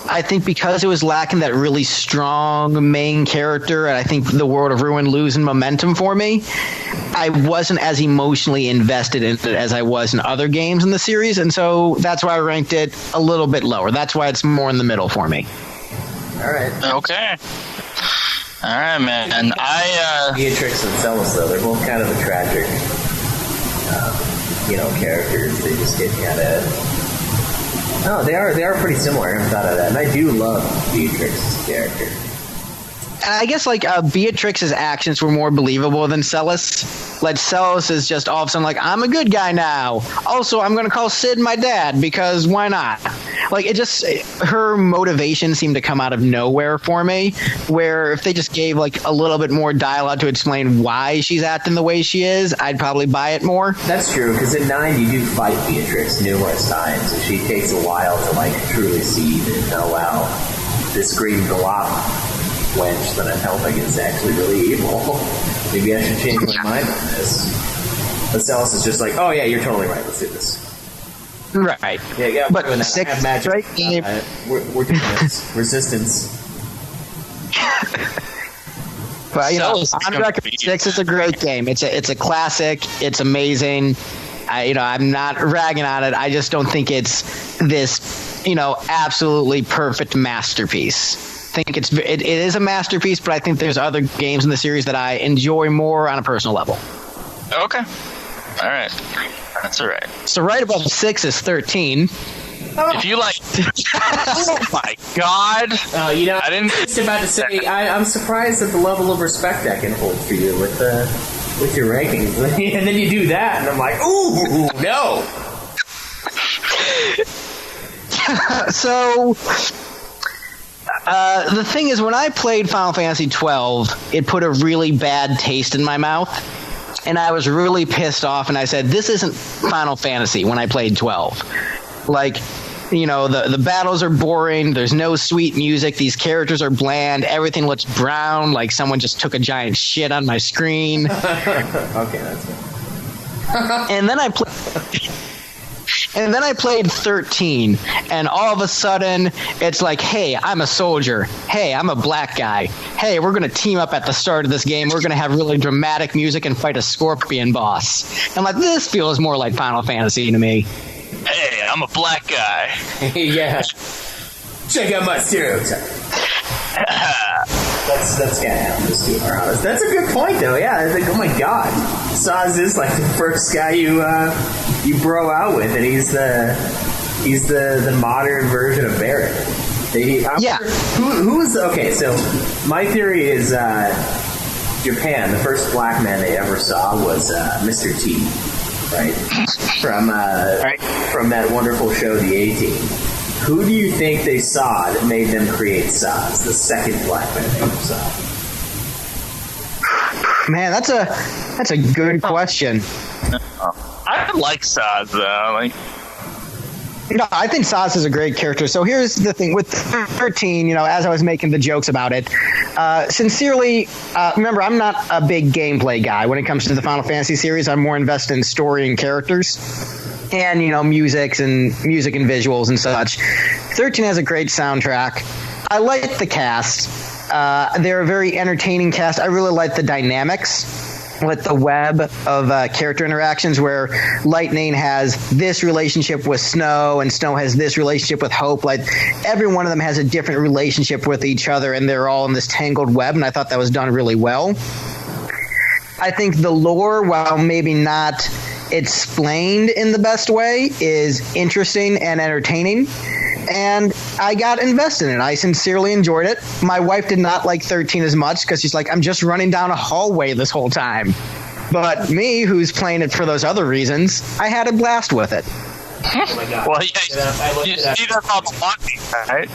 I think because it was lacking that really strong main character, and I think the World of Ruin losing momentum for me, I wasn't as emotionally invested in it as I was in other games in the series, and so that's why I ranked it a little bit lower. That's why it's more in the middle for me. All right. Okay. All right, man. And Beatrix and Celis, though, they're both kind of a tragic, characters. They just get kind of... No, they are pretty similar. I haven't thought of that. And I do love Beatrix's character. I guess Beatrix's actions were more believable than Celis. Like, Celis is just all of a sudden like, I'm a good guy now. Also, I'm going to call Sid my dad because why not? Like, her motivation seemed to come out of nowhere for me, where if they just gave a little bit more dialogue to explain why she's acting the way she is, I'd probably buy it more. That's true, because in 9 you do fight Beatrix numerous times, and she takes a while to truly see that, oh wow, this green glop wench that I'm helping is actually really evil. Maybe I should change my mind on this. But Celis is just like, oh yeah, you're totally right, let's do this. Right. Yeah, but we're doing that. 6, I have magic. right? We're doing this. Resistance. But on record, 6 is a great game. It's a classic. It's amazing. I'm not ragging on it. I just don't think it's this, absolutely perfect masterpiece. I think it is a masterpiece, but I think there's other games in the series that I enjoy more on a personal level. Okay. All right. That's all right. So right above 6 is 13. If you like... Oh, my God. I didn't... I was just about to say, I'm surprised at the level of respect I can hold for you with your rankings. And then you do that, and I'm like, ooh, no. So... the thing is, when I played Final Fantasy XII, it put a really bad taste in my mouth, and I was really pissed off, and I said, this isn't Final Fantasy when I played 12. The battles are boring, there's no sweet music, these characters are bland, everything looks brown, like someone just took a giant shit on my screen. Okay, that's good. And then I played 13, and all of a sudden, it's like, hey, I'm a soldier. Hey, I'm a black guy. Hey, we're going to team up at the start of this game. We're going to have really dramatic music and fight a scorpion boss. I'm like, this feels more like Final Fantasy to me. Hey, I'm a black guy. Yeah. Check out my stereotype. That's kind of how this dude are honest. That's a good point, though. Yeah, I think, oh my God. Saz is like the first guy you bro out with, and he's the modern version of Barrett. Who's okay? So my theory is Japan. The first black man they ever saw was Mr. T, right? From that wonderful show, The A-Team. Who do you think they saw that made them create Saz, the second black man they ever saw? Man, that's a good question. I like Saz though. I think Saz is a great character. So here's the thing with 13. As I was making the jokes about it, sincerely, remember, I'm not a big gameplay guy when it comes to the Final Fantasy series. I'm more invested in story and characters, and music and visuals and such. 13 has a great soundtrack. I like the cast. They're a very entertaining cast. I really like the dynamics with the web of character interactions where Lightning has this relationship with Snow and Snow has this relationship with Hope. Like every one of them has a different relationship with each other, and they're all in this tangled web, and I thought that was done really well. I think the lore, while maybe not explained in the best way, is interesting and entertaining. And I got invested in it. I sincerely enjoyed it. My wife did not like 13 as much because she's like, I'm just running down a hallway this whole time. But me, who's playing it for those other reasons, I had a blast with it. Oh my God. Well, yeah, she does all the walking, right?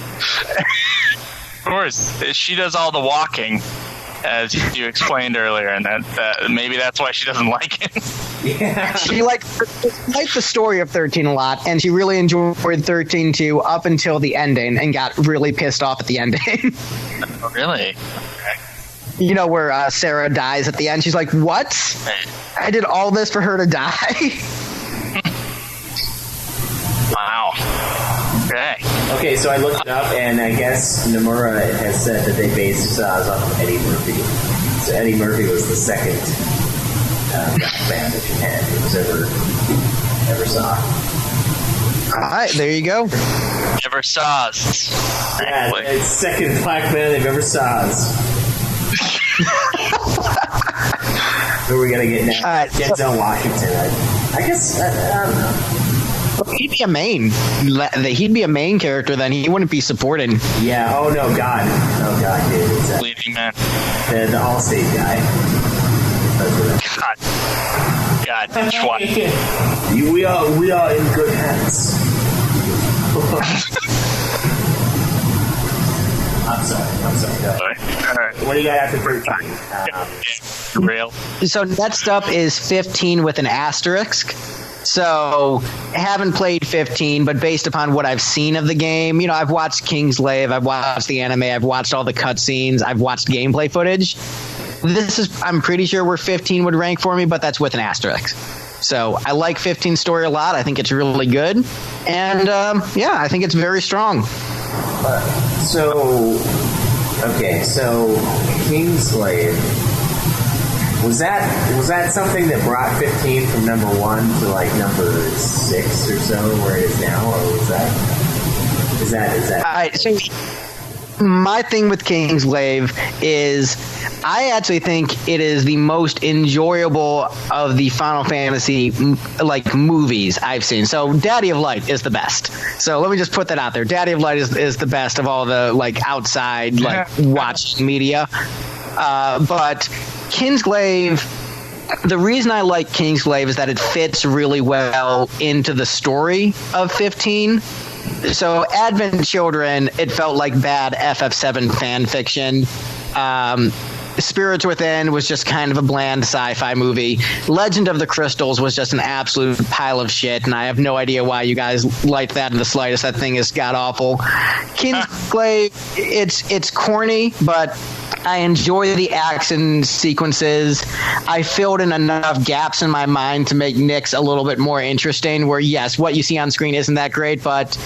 Of course, she does all the walking, as you explained earlier, and that maybe that's why she doesn't like it. Yeah. She liked the story of 13 a lot, and she really enjoyed 13 too up until the ending, and got really pissed off at the ending. Oh, really? Okay. Where Sarah dies at the end. She's like, "What? I did all this for her to die?" Wow. Okay, so I looked it up, and I guess Nomura has said that they based Saz off of Eddie Murphy. So Eddie Murphy was the second black man that Japan was ever saw. All right, there you go. Never saw us. Yeah, it's second black man they've ever saw us. Who are we gonna get now? Denzel Washington. I guess I don't know. He'd be a main. He'd be a main character. Then he wouldn't be supporting. Yeah. Oh no, God, dude. It's leading man. The Allstate guy. God, what? We are in good hands. I'm sorry. Go. All right. What do you got after 13? Real. So next up is 15 with an asterisk. So, haven't played 15, but based upon what I've seen of the game, I've watched Kingslave, I've watched the anime, I've watched all the cutscenes, I've watched gameplay footage. I'm pretty sure where 15 would rank for me, but that's with an asterisk. So, I like 15's story a lot. I think it's really good. And, I think it's very strong. So Kingslave. Was that something that brought 15 from number 1 to like number 6 or so where it is now, or was that? So my thing with Kingslave is I actually think it is the most enjoyable of the Final Fantasy movies I've seen. So Daddy of Light is the best. So let me just put that out there. Daddy of Light is the best of all the outside watched media. But Kingslave, the reason I like Kingslave is that it fits really well into the story of 15. So Advent Children, it felt like bad FF7 fan fiction. Spirits Within was just kind of a bland sci-fi movie. Legend of the Crystals was just an absolute pile of shit, and I have no idea why you guys liked that in the slightest. That thing is god-awful. Kingslave, it's corny, but I enjoy the action sequences. I filled in enough gaps in my mind to make Nyx a little bit more interesting, where, yes, what you see on screen isn't that great, but,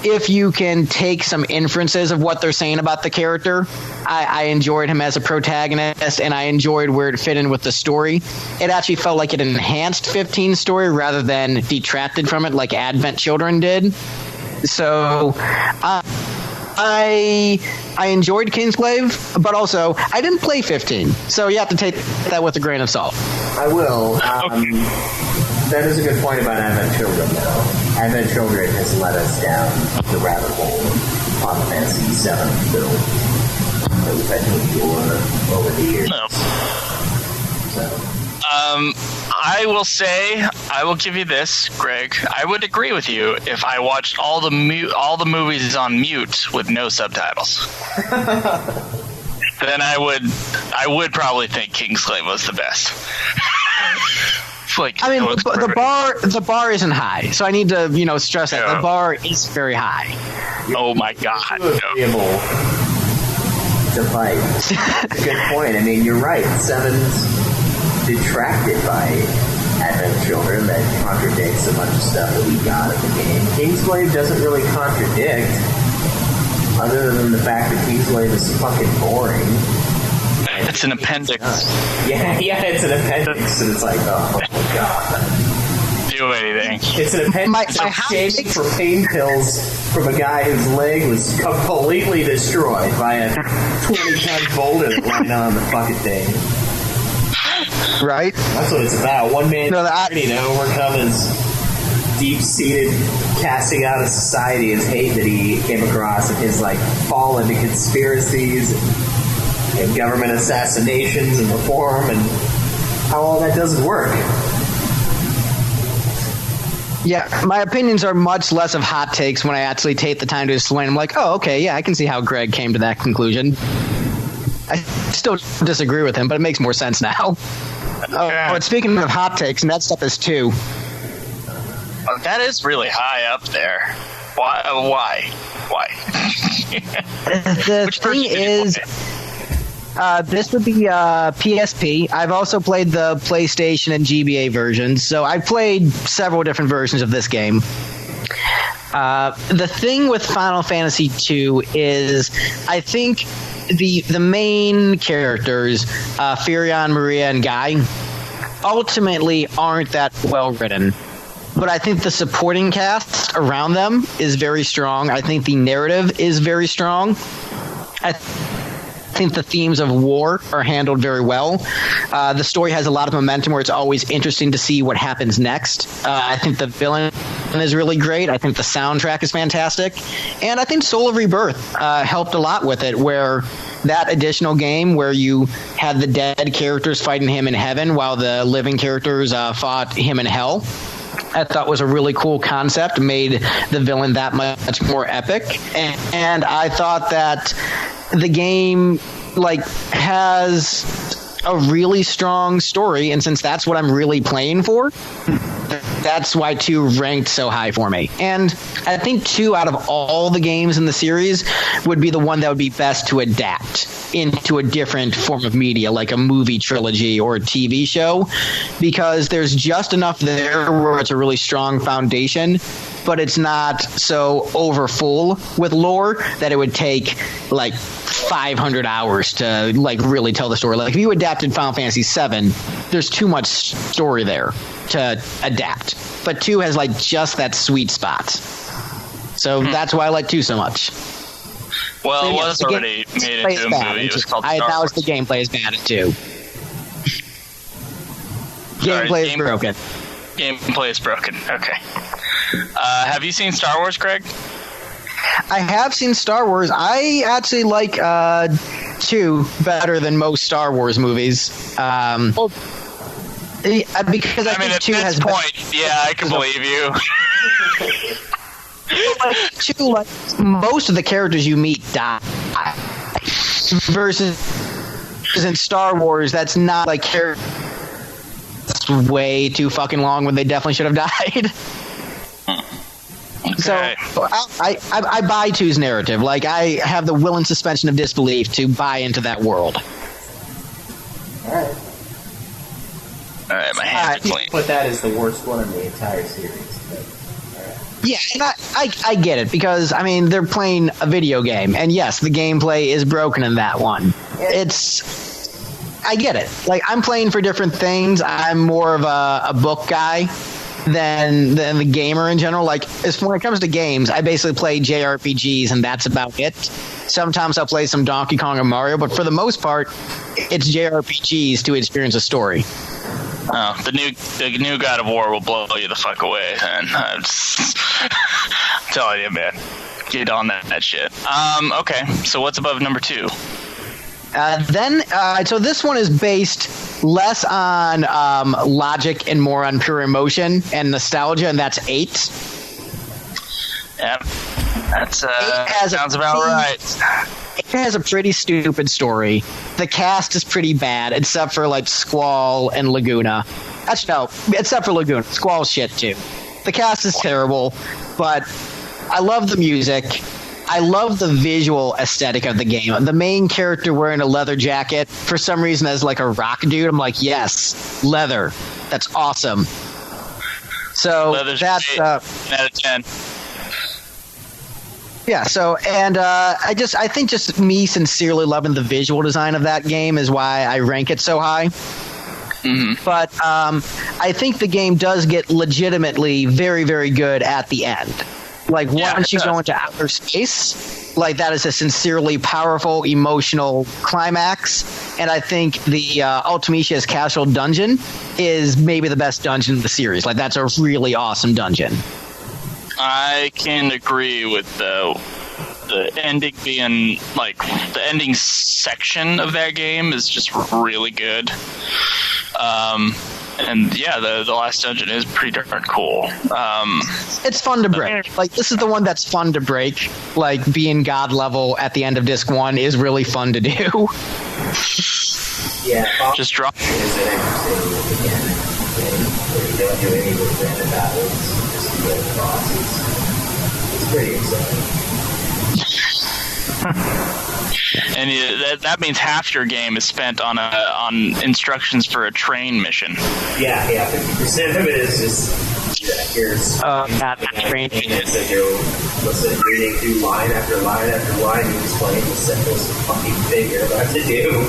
if you can take some inferences of what they're saying about the character, I enjoyed him as a protagonist, and I enjoyed where it fit in with the story. It actually felt like it enhanced 15's story rather than detracted from it like Advent Children did. So, I enjoyed Kingsglaive, but also I didn't play 15, so you have to take that with a grain of salt. I will. That is a good point about Advent Children, though. Advent Children has led us down the rabbit hole of Final Fantasy VII build that we've had to endure over the years. No. So. I will say, I will give you this, Greg. I would agree with you if I watched all the movies on mute with no subtitles. Then I would probably think Kingsglaive was the best. I mean, the bar isn't high, so I need to stress that the bar is very high. Oh my God! Agreeable to fight. Good point. I mean, you're right. 7's detracted by Advent Children that contradicts a bunch of stuff that we got in the game. Kingsglaive doesn't really contradict, other than the fact that Kingsglaive is fucking boring. It's an appendix. Yeah, it's an appendix, and it's like, oh my God. Do anything. It's an appendix shaving for pain pills from a guy whose leg was completely destroyed by a 20-ton boulder that landed on the fucking thing. Right? That's what it's about. One man's journey to overcome his deep-seated casting out of society, his hate that he came across, and his fall into conspiracies and government assassinations and reform, and how all that doesn't work. Yeah, my opinions are much less of hot takes when I actually take the time to explain. I'm like, oh, okay, yeah, I can see how Greg came to that conclusion. I still disagree with him, but it makes more sense now. But speaking of hot takes, and that stuff is 2. Oh, that is really high up there. Why? The thing is, this would be PSP. I've also played the PlayStation and GBA versions, so I've played several different versions of this game. The thing with Final Fantasy II is, I think the main characters, Firion, Maria, and Guy, ultimately aren't that well written. But I think the supporting cast around them is very strong. I think the narrative is very strong. I think the themes of war are handled very well. The story has a lot of momentum where it's always interesting to see what happens next. I think the villain is really great. I think the soundtrack is fantastic. And I think Soul of Rebirth helped a lot with it, where that additional game where you had the dead characters fighting him in heaven while the living characters fought him in hell, I thought was a really cool concept, made the villain that much more epic. And I thought that the game has a really strong story, and since that's what I'm really playing for, that's why 2 ranked so high for me. And I think 2 out of all the games in the series would be the one that would be best to adapt into a different form of media, like a movie trilogy or a TV show, because there's just enough there where it's a really strong foundation, but it's not so overfull with lore that it would take 500 hours to really tell the story. If you adapted Final Fantasy VII, there's too much story there to adapt. But 2 has just that sweet spot. So that's why I like 2 so much. Well, so, it was already made into a movie. It was called Star Wars. The gameplay is bad at 2. Gameplay is broken. Gameplay is broken. Okay. Have you seen Star Wars, Greg? I have seen Star Wars. I actually like 2 better than most Star Wars movies. Because I think 2 has. At this point, yeah, I can believe you. 2, most of the characters you meet die. Versus in Star Wars, that's not characters way too fucking long when they definitely should have died. Okay. So I buy 2's narrative. I have the will and suspension of disbelief to buy into that world. All right, my hands are clean. Put that as the worst one in the entire series. Yeah, and I get it, because, they're playing a video game, and yes, the gameplay is broken in that one. I get it. I'm playing for different things. I'm more of a book guy, than the gamer in general. Like, when it comes to games, I basically play JRPGs, and that's about it. Sometimes I'll play some Donkey Kong or Mario, but for the most part, it's JRPGs to experience a story. Oh, the new God of War will blow you the fuck away, and I'm just telling you, man, get on that shit. Okay, so what's above number 2? So this one is based less on logic and more on pure emotion and nostalgia, and that's 8. Yep, that's sounds about right. It has a pretty stupid story. The cast is pretty bad, except for like Squall and Laguna. Actually, no, except for Laguna. Squall's shit too. The cast is terrible, but I love the music. I love the visual aesthetic of the game. The main character wearing a leather jacket, for some reason, as like a rock dude. I'm like, yes, leather. That's awesome. So Leather's that's 8 out of 10. Yeah, so, and I think just me sincerely loving the visual design of that game is why I rank it so high. Mm-hmm. But I think the game does get legitimately very, very good at the end. Like, once you go into outer space, like, that is a sincerely powerful, emotional climax. And I think the Ultimicia's Castle dungeon is maybe the best dungeon in the series. Like, that's a really awesome dungeon. I can agree with the ending being, like, the ending section of that game is just really good. And yeah, the last dungeon is pretty darn cool. It's fun to break. Like, this is the one that's fun to break. Like, being God level at the end of Disc 1 is really fun to do. Yeah, just drop. Is an interesting mechanic. Where you don't do any of the random battles. It's pretty exciting. And that means half your game is spent on instructions for a train mission. Yeah, 50% of it is just here's not train mission. So you're reading through line after line after line, you explain the simplest fucking thing you're about to do.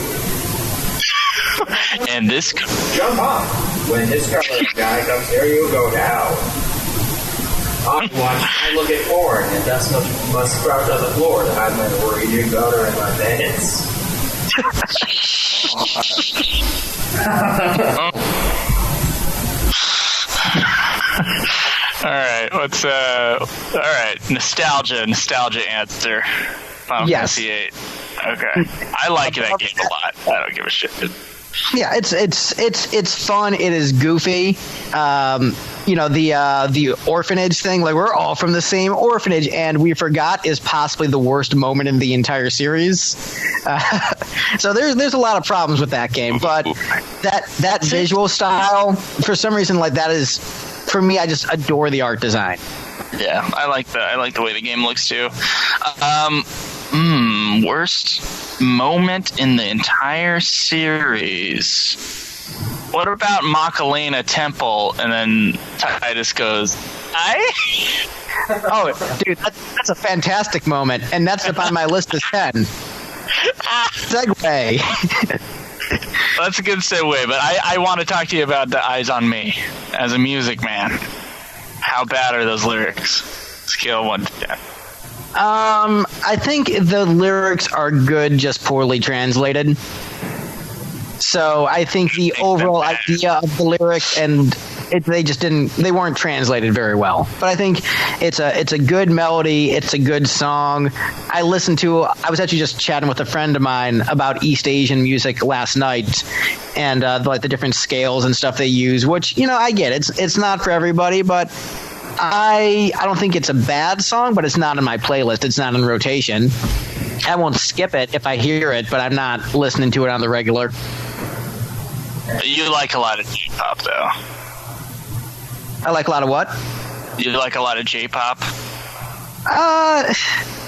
And this jump off when this color guy comes here, you go down. I look at porn, and thus must crouch on the floor to hide my Norwegian gutter and my pants. All right, nostalgia answer. Final Fantasy VIII. Okay, I like that game a lot. I don't give a shit. Yeah, it's fun. It is goofy. The orphanage thing. Like, we're all from the same orphanage, and we forgot is possibly the worst moment in the entire series. So there's a lot of problems with that game, but that visual style, for some reason, like, that is, for me, I just adore the art design. Yeah, I like the way the game looks too. Worst moment in the entire series. What about Makalena Temple? And then Titus goes, Oh, dude, that's a fantastic moment, and that's up on my list of 10. Segue. That's a good segue, but I want to talk to you about the Eyes on Me as a music man. How bad are those lyrics? Scale 1 to 10. I think the lyrics are good, just poorly translated. So I think the overall idea of the lyrics and they weren't translated very well. But I think it's a good melody. It's a good song. I was actually just chatting with a friend of mine about East Asian music last night, and like the different scales and stuff they use, which, I get. It's not for everybody, but I don't think it's a bad song, but it's not in my playlist. It's not in rotation. I won't skip it if I hear it, but I'm not listening to it on the regular. You like a lot of J-pop, though. I like a lot of what? You like a lot of J-pop?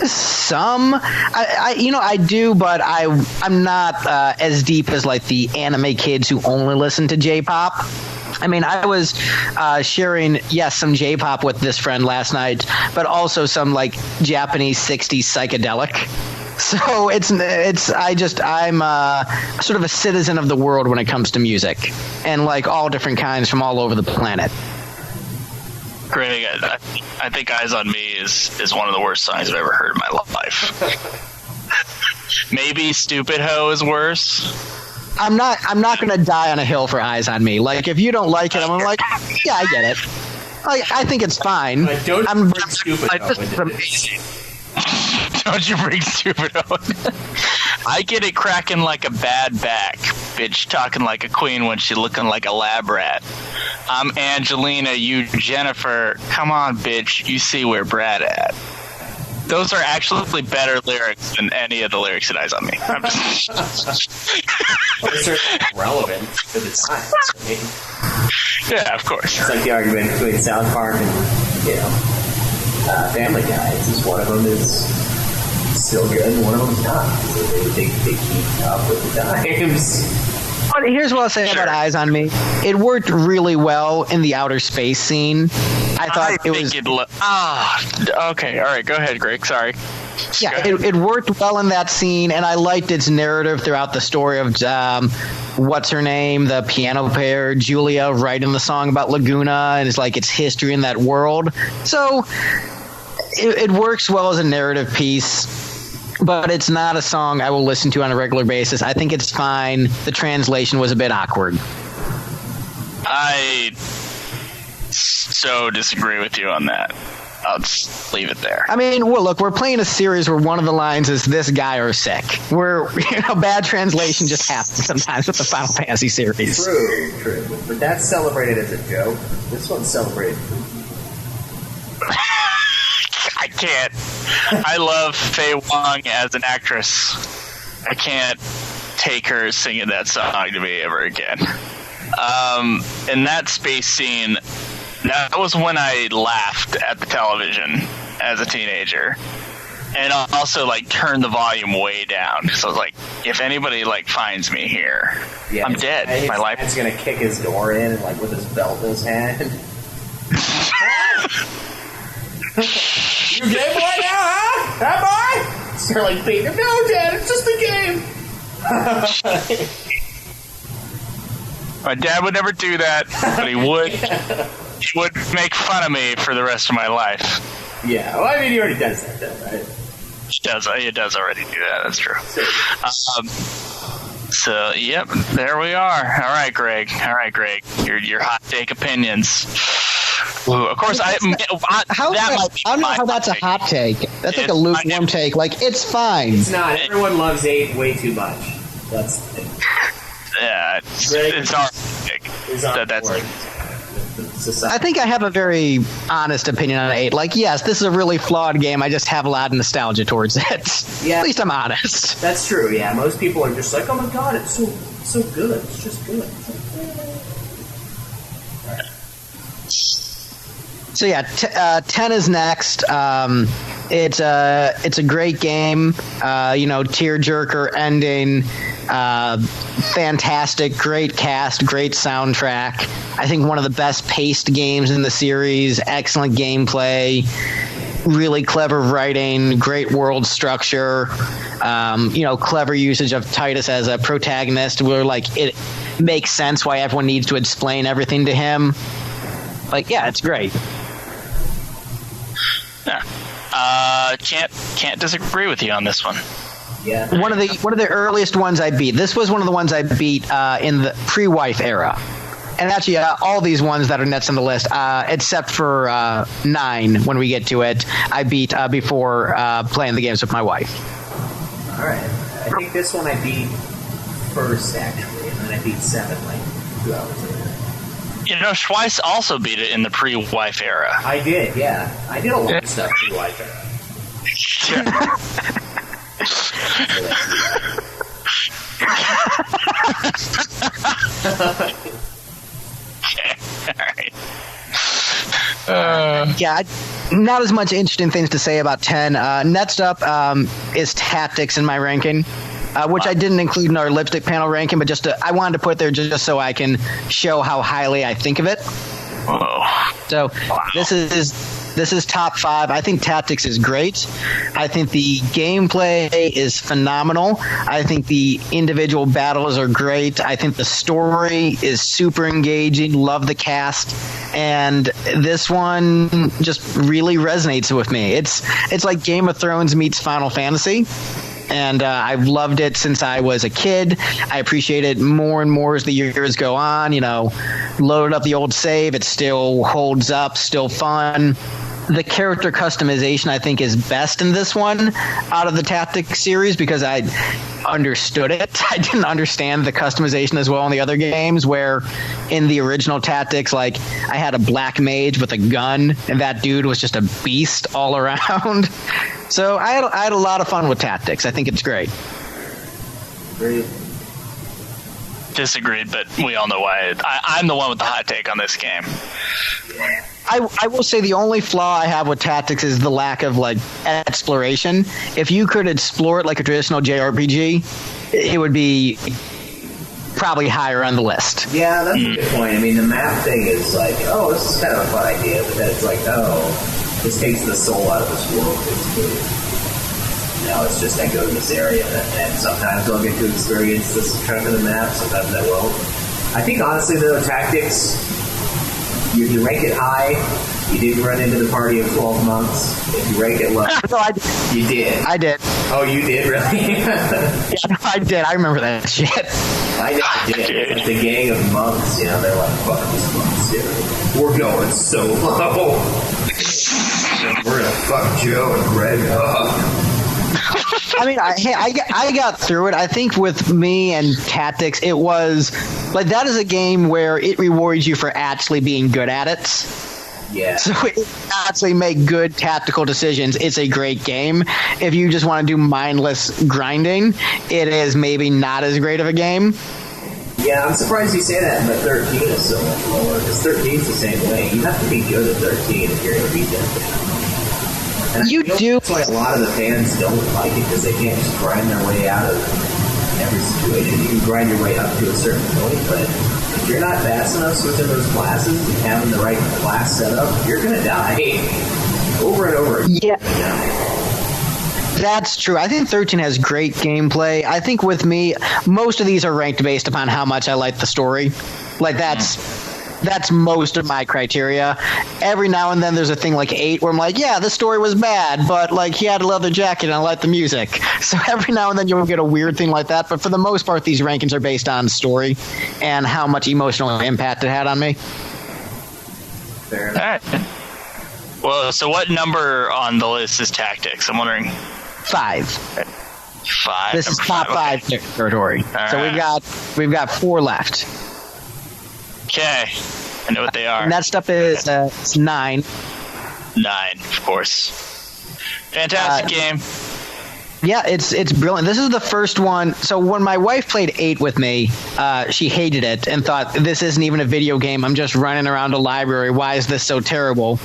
Some. I do, but I'm not as deep as like the anime kids who only listen to J-pop. I mean, I was sharing, some J-pop with this friend last night, but also some like Japanese 60s psychedelic. So I'm sort of a citizen of the world when it comes to music, and like all different kinds from all over the planet. Greg, I think Eyes on Me is one of the worst songs I've ever heard in my life. Maybe Stupid Ho is worse. I'm not going to die on a hill for Eyes on Me. Like, if you don't like it, I'm like, yeah, I get it. I think it's fine. Don't bring Stupid Ho into amazing. Don't you bring Stupid Ho. I get it cracking like a bad back. Bitch talking like a queen when she looking like a lab rat. I'm Angelina, you Jennifer. Come on, bitch. You see where Brad at. Those are actually better lyrics than any of the lyrics in Eyes on Me. I'm just... Well, they're certainly relevant to the time. I mean, yeah, of course. it's like the argument between South Park and, Family Guy. It's just one of them is still good and one of them's not. So they keep up with the times. But here's what I'll say about Eyes on Me. It worked really well in the outer space scene. I thought it was... okay. All right. Go ahead, Greg. Sorry. Yeah, it worked well in that scene, and I liked its narrative throughout the story of what's her name, the piano player, Julia, writing the song about Laguna, and it's like its history in that world. So it works well as a narrative piece, but it's not a song I will listen to on a regular basis. I think it's fine. The translation was a bit awkward. I so disagree with you on that. I'll just leave it there. I mean, well, look, we're playing a series where one of the lines is "this guy or sick." Where bad translation just happens sometimes with the Final Fantasy series. True. But that's celebrated as a joke. This one's celebrated. I can't. I love Faye Wong as an actress. I can't take her singing that song to me ever again. In that space scene, that was when I laughed at the television as a teenager. And also, turned the volume way down. Because I was like, if anybody, finds me here, I'm dead. His my life is going to kick his door in and, with his belt in his hand. You gay boy now, huh? That boy? Start, beating him. No, Dad, it's just a game. My dad would never do that, but he would. He would make fun of me for the rest of my life. Yeah, well, I mean, he already does that, though, right? He does already do that. That's true. So, yep, there we are. All right, Greg. Your hot take opinions. Ooh, of course, I don't know how that's a hot take. That's like a lukewarm take. It's fine. It's not. Everyone loves 8 way too much. That's the thing. Yeah, it's our take. I think I have a very honest opinion on 8. Yes, this is a really flawed game. I just have a lot of nostalgia towards it. Yeah. At least I'm honest. That's true, yeah. Most people are just like, oh my god, it's so good. It's just good. So yeah, 10 is next. It's a great game. Tearjerker ending. Fantastic, great cast, great soundtrack. I think one of the best paced games in the series. Excellent gameplay. Really clever writing. Great world structure. Clever usage of Titus as a protagonist, where it makes sense why everyone needs to explain everything to him. It's great. Yeah. Can't disagree with you on this one. Yeah. One of the earliest ones I beat. This was one of the ones I beat in the pre-wife era. And actually, all these ones that are next on the list, except for 9, when we get to it, I beat before playing the games with my wife. All right. I think this one I beat first, actually, and then I beat 7 2 hours later. Schweiss also beat it in the pre-wife era. I did, yeah. I did a lot of stuff pre-wife era. Not as much interesting things to say about 10. Next up is tactics in my ranking. Which I didn't include in our lipstick panel ranking, but I wanted to put there just so I can show how highly I think of it. Whoa. So this This is top 5. I think Tactics is great. I think the gameplay is phenomenal. I think the individual battles are great. I think the story is super engaging. Love the cast. And this one just really resonates with me. It's like Game of Thrones meets Final Fantasy. And I've loved it since I was a kid. I appreciate it more and more as the years go on. Loaded up the old save. It still holds up, still fun. The character customization, I think, is best in this one out of the Tactics series because I understood it. I didn't understand the customization as well in the other games, where in the original Tactics, I had a black mage with a gun, and that dude was just a beast all around. So I had a lot of fun with Tactics. I think it's great. Great. Disagreed, but we all know why. I'm the one with the hot take on this game. I will say the only flaw I have with Tactics is the lack of exploration. If you could explore it like a traditional JRPG, it would be probably higher on the list. Yeah, that's a good point. I mean, the map thing is this is kind of a fun idea, but then it's this takes the soul out of this world, basically. It's just I go to this area, and sometimes I'll get to experience this chunk of the map, sometimes I won't. I think, honestly, though, Tactics, you rank it high, you didn't run into the party of 12 monks. If you rank it low, No, I did. You did. I did. Oh, you did, really? Yeah, I did. I remember that shit. I did. The gang of monks, they're like, fuck these monks, dude. We're going so low. We're gonna fuck Joe and Greg up. I mean, I got through it. I think with me and Tactics, it was that is a game where it rewards you for actually being good at it. Yeah. So if you actually make good tactical decisions, it's a great game. If you just want to do mindless grinding, it is maybe not as great of a game. Yeah, I'm surprised you say that, but 13 is so much lower, because 13 is the same way. You have to be good at 13 if you're going to beat that. And You do. That's why a lot of the fans don't like it, because they can't just grind their way out of every situation. You can grind your way up to a certain point, but if you're not fast enough switching those classes and having the right class set up, you're going to die over and over again. Yeah. That's true. I think 13 has great gameplay. I think with me, most of these are ranked based upon how much I like the story. That's most of my criteria. Every now and then there's a thing like 8 where I'm like, yeah, the story was bad, but he had a leather jacket and I like the music. So every now and then you'll get a weird thing like that. But for the most part, these rankings are based on story and how much emotional impact it had on me. Fair enough. All right. Well, so what number on the list is Tactics? I'm wondering. 5. 5. This is top 5 territory. All so right. we've got 4 left. Okay. I know what they are. Next up is 9. 9, of course. Fantastic game. Yeah, it's brilliant. This is the first one. So when my wife played 8 with me, she hated it and thought, this isn't even a video game. I'm just running around a library. Why is this so terrible?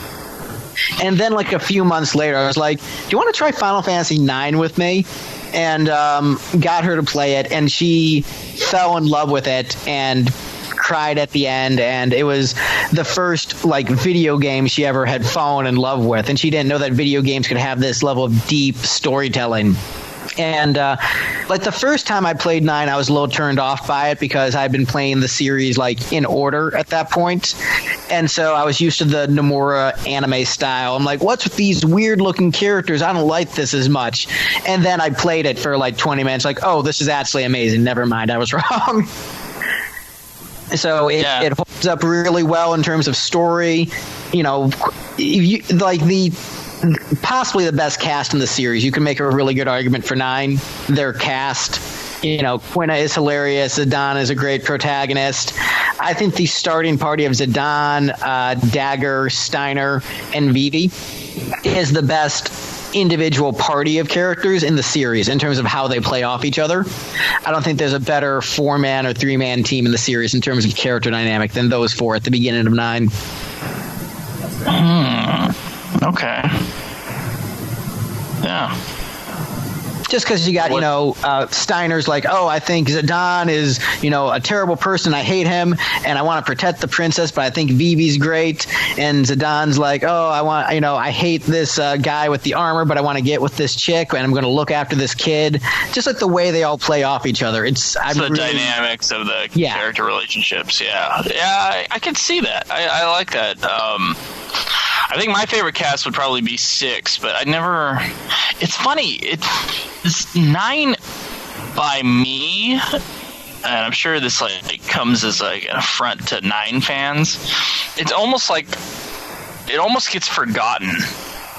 And then a few months later, I was like, do you want to try Final Fantasy 9 with me? And got her to play it, and she fell in love with it and cried at the end, and it was the first video game she ever had fallen in love with, and she didn't know that video games could have this level of deep storytelling. And the first time I played 9, I was a little turned off by it because I'd been playing the series in order at that point. And so I was used to the Nomura anime style. I'm like, what's with these weird looking characters? I don't like this as much. And then I played it for 20 minutes, oh, this is actually amazing. Never mind, I was wrong. So it holds up really well in terms of story. Possibly the best cast in the series. You can make a really good argument for 9. Their cast, Quina is hilarious. Zidane is a great protagonist. I think the starting party of Zidane, Dagger, Steiner, and Vivi is the best individual party of characters in the series in terms of how they play off each other. I don't think there's a better 4-man or 3-man team in the series in terms of character dynamic than those 4 at the beginning of 9. Okay. Yeah. Just because you got, Steiner's like, oh, I think Zidane is, a terrible person. I hate him, and I want to protect the princess, but I think Vivi's great. And Zidane's like, oh, I hate this guy with the armor, but I want to get with this chick, and I'm going to look after this kid. Just like the way they all play off each other. It's the dynamics of the character relationships. Yeah, I can see that. I like that. I think my favorite cast would probably be 6, but I never. It's funny. It's 9 by me, and I'm sure this comes as an affront to 9 fans. It's almost like it almost gets forgotten,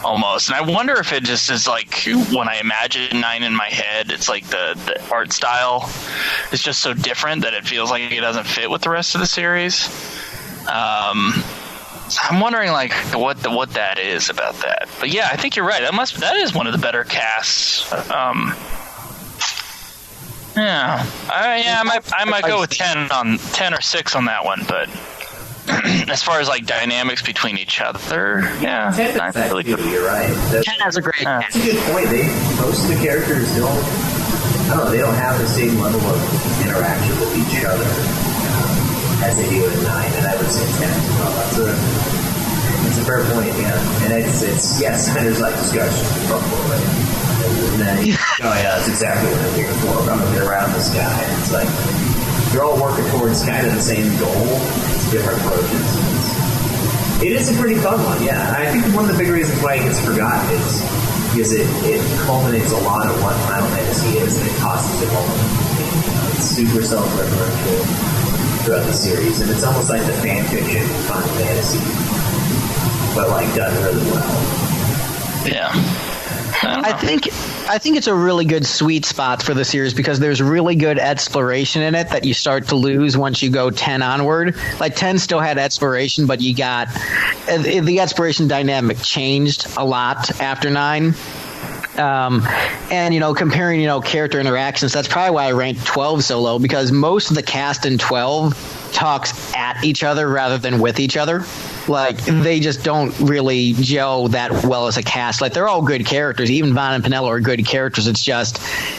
almost. And I wonder if it just is when I imagine 9 in my head, it's like the art style is just so different that it feels like it doesn't fit with the rest of the series. So I'm wondering what that is about that. But yeah, I think you're right. That is one of the better casts. I might go with 10 or 6 on that one. But as far as dynamics between each other, 10 I really good. You're right. 10 has a great. That's a good point. Most of the characters they don't have the same level of interaction with each other as they do in 9, and I would say 10. Well, that's a fair point, yeah. And it's Steiner's discussion from right? And then that's exactly what I'm here for. I'm gonna get around this guy. And it's you're all working towards kind of the same goal. It's different approaches. It is a pretty fun one, yeah. I think one of the big reasons why it gets forgotten is because it culminates a lot of what Final Fantasy is, and it tosses it all. It's super self-referential throughout the series, and it's almost like the fan fiction of Final Fantasy, but done really well. Yeah, I think it's a really good sweet spot for the series because there's really good exploration in it that you start to lose once you go 10 onward. 10 still had exploration, but you got the exploration dynamic changed a lot after 9. And comparing character interactions, that's probably why I ranked 12 so low, because most of the cast in 12 talks at each other rather than with each other. They just don't really gel that well as a cast. They're all good characters. Even Vaughn and Penelo are good characters. It's just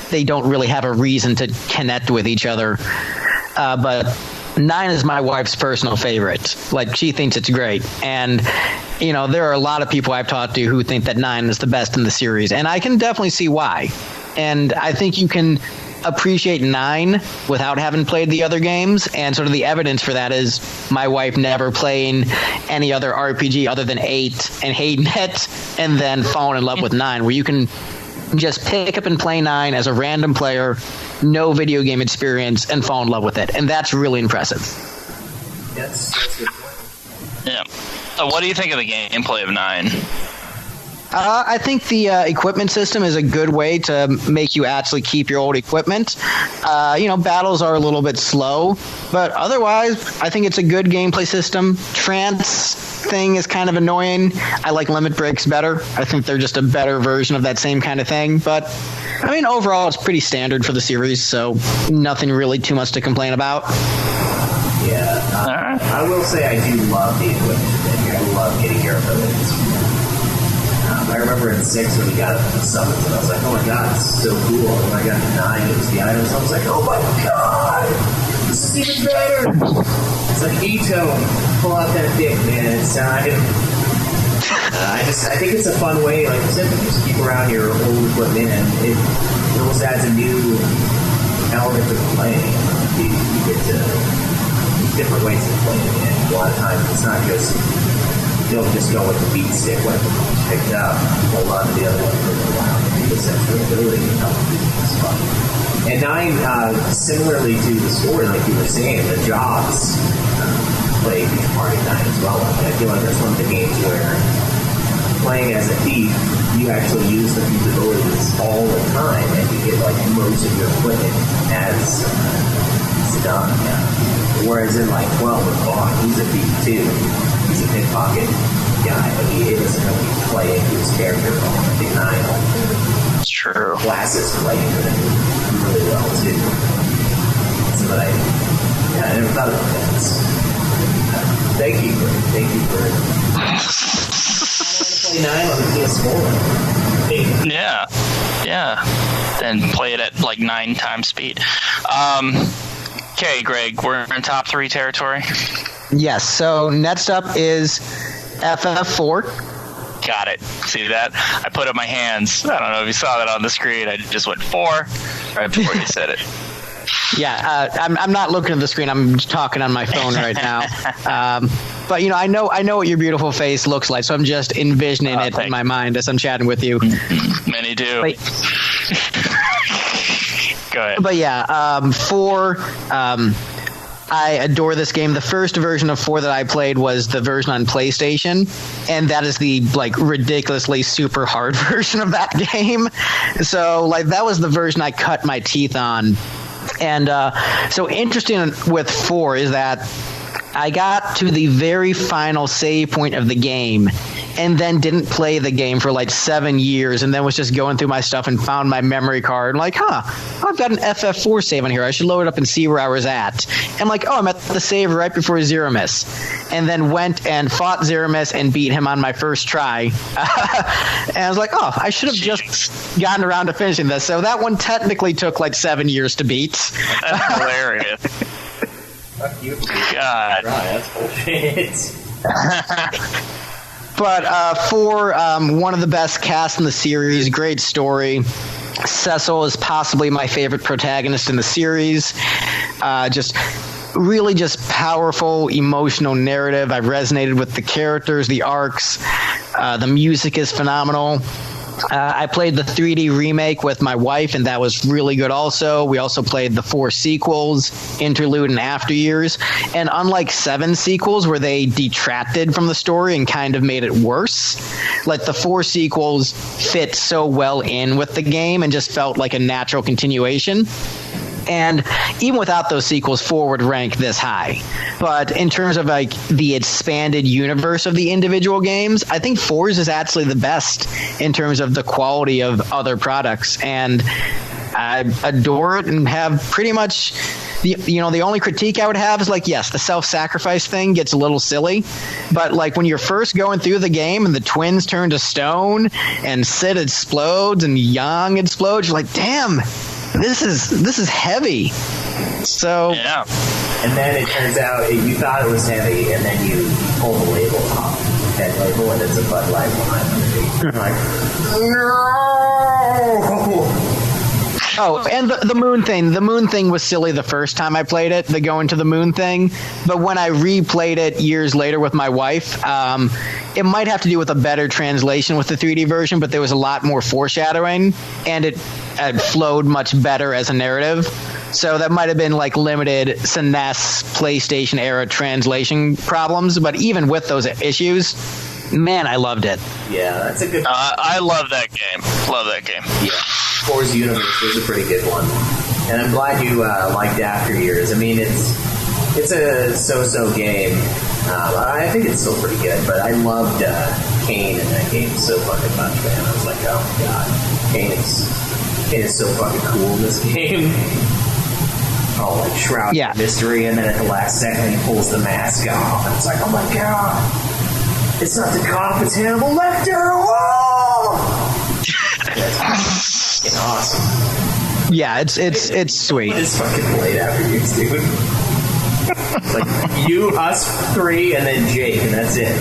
they don't really have a reason to connect with each other. But 9 is my wife's personal favorite. She thinks it's great. And there are a lot of people I've talked to who think that 9 is the best in the series, and I can definitely see why. And I think you can appreciate 9 without having played the other games, and sort of the evidence for that is my wife never playing any other RPG other than 8 and hating it, and then falling in love with 9, where you can just pick up and play 9 as a random player, no video game experience, and fall in love with it. And that's really impressive. That's a good point. Yeah. What do you think of the gameplay of 9? I think the equipment system is a good way to make you actually keep your old equipment. Battles are a little bit slow, but otherwise, I think it's a good gameplay system. Trance thing is kind of annoying. I like limit breaks better. I think they're just a better version of that same kind of thing. But, overall, it's pretty standard for the series, so nothing really too much to complain about. Yeah, I will say I do love the equipment thing. I love getting your abilities. I remember in 6 when we got the summons, and I was like, oh my god, this is so cool. And when I got to 9, it was the items. I was like, oh my god, this is even better. It's like Ito, pull out that dick, man. It's time. I think it's a fun way, like you said, to just keep around your old equipment, and it almost adds a new element to playing. You get to different ways of playing, and a lot of times it's not just. You don't just go with the beat stick when it's picked up. Hold on to the other one for a while. The central ability to help do this fun. And 9, similarly to the story, like you were saying, the jobs play a huge part in 9 as well. I feel like that's one of the games where playing as a thief, you actually use the thief abilities all the time, and you get most of your equipment as Zidane. Whereas in 12 with Vaughn, he's a thief too. He's a pickpocket guy, but he doesn't really play into his character at all. I think 9 True. Classes play into it really well too. So I never thought about that. Thank you for I want to play 9 on the PS4. Yeah, Yeah. Then play it at like 9 times speed. Okay, Greg, we're in top 3 territory. Yes. So next up is FF4. Got it. See that? I put up my hands. I don't know if you saw that on the screen. I just went 4 right before you said it. Yeah, I'm not looking at the screen. I'm talking on my phone right now. But I know what your beautiful face looks like, so I'm just envisioning it in my mind as I'm chatting with you. Many do. Go ahead. But yeah, 4. I adore this game. The first version of 4 that I played was the version on PlayStation, and that is the ridiculously super hard version of that game. So that was the version I cut my teeth on. And so interesting with 4 is that I got to the very final save point of the game and then didn't play the game for 7 years, and then was just going through my stuff and found my memory card and I've got an FF4 save on here. I should load it up and see where I was at. And I'm at the save right before Zeramis, and then went and fought Zeramis and beat him on my first try. And I was like, I should have just gotten around to finishing this. So that one technically took 7 years to beat. That's hilarious. Fuck you. God. Right, that's bullshit. But for one of the best casts in the series, great story. Cecil is possibly my favorite protagonist in the series. Just powerful, emotional narrative. I resonated with the characters, the arcs. The music is phenomenal. I played the 3D remake with my wife, and that was really good also. We also played the 4 sequels, Interlude and After Years. And unlike 7 sequels where they detracted from the story and kind of made it worse, the 4 sequels fit so well in with the game and just felt like a natural continuation. And even without those sequels, 4 would rank this high. But in terms of the expanded universe of the individual games, I think 4's is actually the best in terms of the quality of other products. And I adore it and have pretty much the only critique I would have is yes, the self-sacrifice thing gets a little silly, but when you're first going through the game and the twins turn to stone and Sid explodes and Yang explodes, you're like, damn. This is heavy. So yeah. And then it turns out you thought it was heavy, and then you pull the label off, that label, and it's a Bud Light line underneath. You're like, no. Oh, and the moon thing. The moon thing was silly the first time I played it, the going to the moon thing. But when I replayed it years later with my wife, it might have to do with a better translation with the 3D version, but there was a lot more foreshadowing, and it flowed much better as a narrative. So that might have been limited SNES PlayStation era translation problems. But even with those issues, man, I loved it. Yeah, that's a good. I love that game. Love that game. Yeah. 4's Universe was a pretty good one, and I'm glad you liked After Years. I mean, it's a so-so game. I think it's still pretty good, but I loved Kane in that game so fucking much, man. I was like, oh my god, Kane is so fucking cool in this game. Oh, Shroud of Mystery, and then at the last second he pulls the mask off, and it's like, oh my god, it's not the cop, it's Hannibal Lecter. Whoa! It's awesome. Yeah, it's sweet. It's fucking played After Years, dude. It's you, us 3, and then Jake, and that's it.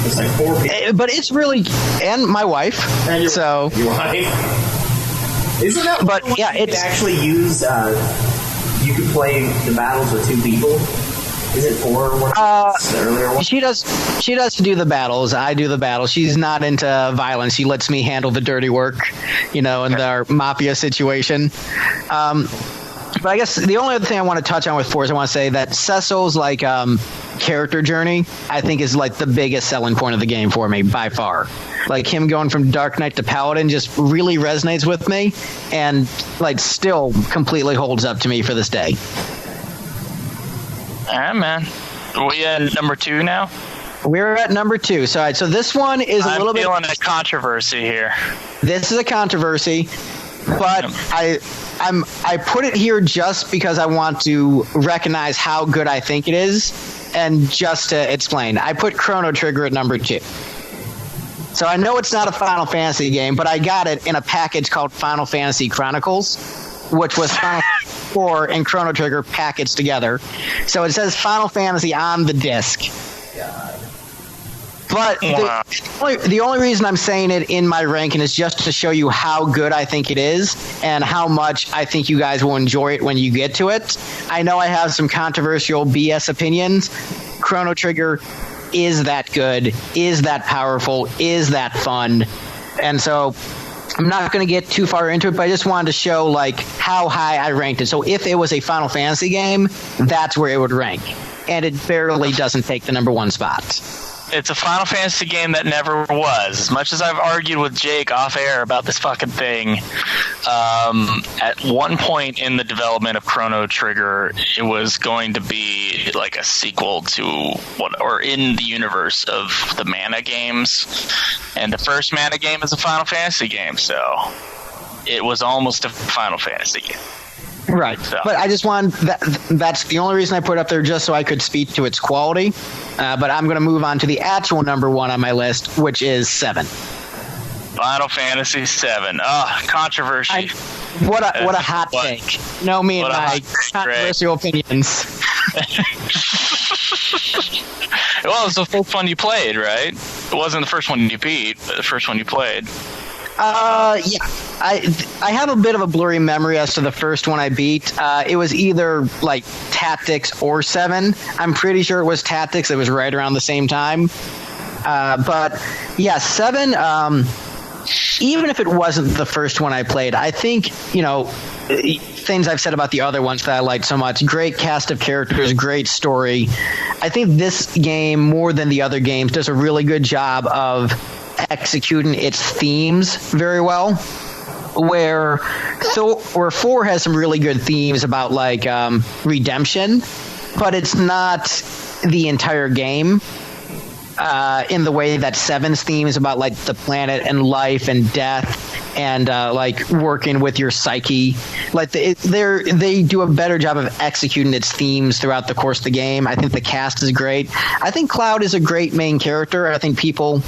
It's 4 people. But it's really, and my wife. And your wife. Isn't that? But yeah, you could actually use. You could play the battles with 2 people. Is it 4 or what? The earlier one? She does do the battles. I do the battles. She's not into violence. She lets me handle the dirty work, in our mafia situation. But I guess the only other thing I want to touch on with 4 is I want to say that Cecil's character journey, I think, is the biggest selling point of the game for me by far. Him going from Dark Knight to Paladin just really resonates with me, and still completely holds up to me for this day. All right, man. Are we at number 2 now? We're at number 2. So this one is a little bit. I'm feeling a controversy here. This is a controversy, but I put it here just because I want to recognize how good I think it is, and just to explain, I put Chrono Trigger at number 2. So I know it's not a Final Fantasy game, but I got it in a package called Final Fantasy Chronicles, which was Final Fantasy 4 and Chrono Trigger packaged together. So it says Final Fantasy on the disc. God. But the only reason I'm saying it in my ranking is just to show you how good I think it is and how much I think you guys will enjoy it when you get to it. I know I have some controversial BS opinions. Chrono Trigger is that good, is that powerful, is that fun. And so I'm not going to get too far into it, but I just wanted to show like how high I ranked it. So if it was a Final Fantasy game, that's where it would rank. And it barely doesn't take the number one spot. It's a Final Fantasy game that never was. As much as I've argued with Jake off air about this fucking thing, at one point in the development of Chrono Trigger, it was going to be like a sequel to or in the universe of the Mana games. And the first Mana game is a Final Fantasy game, so it was almost a Final Fantasy game. Right, so. But I just wanted that's the only reason I put it up there, just so I could speak to its quality. But I'm going to move on to the actual number one on my list, which is 7. Final Fantasy 7. Controversy. What a hot take. You know me and my controversial opinions. Well, it was the first one you played, right? It wasn't the first one you beat, but the first one you played. Yeah. I have a bit of a blurry memory as to the first one I beat. It was either like Tactics or 7. I'm pretty sure it was Tactics. It was right around the same time. But yeah, 7. Even if it wasn't the first one I played, I think, things I've said about the other ones that I liked so much. Great cast of characters, great story. I think this game, more than the other games, does a really good job of executing its themes very well. Where 4 has some really good themes about like redemption, but it's not the entire game. In the way that 7's theme is about like the planet and life and death and like working with your psyche. Like they do a better job of executing its themes throughout the course of the game. I think the cast is great. I think Cloud is a great main character. I think people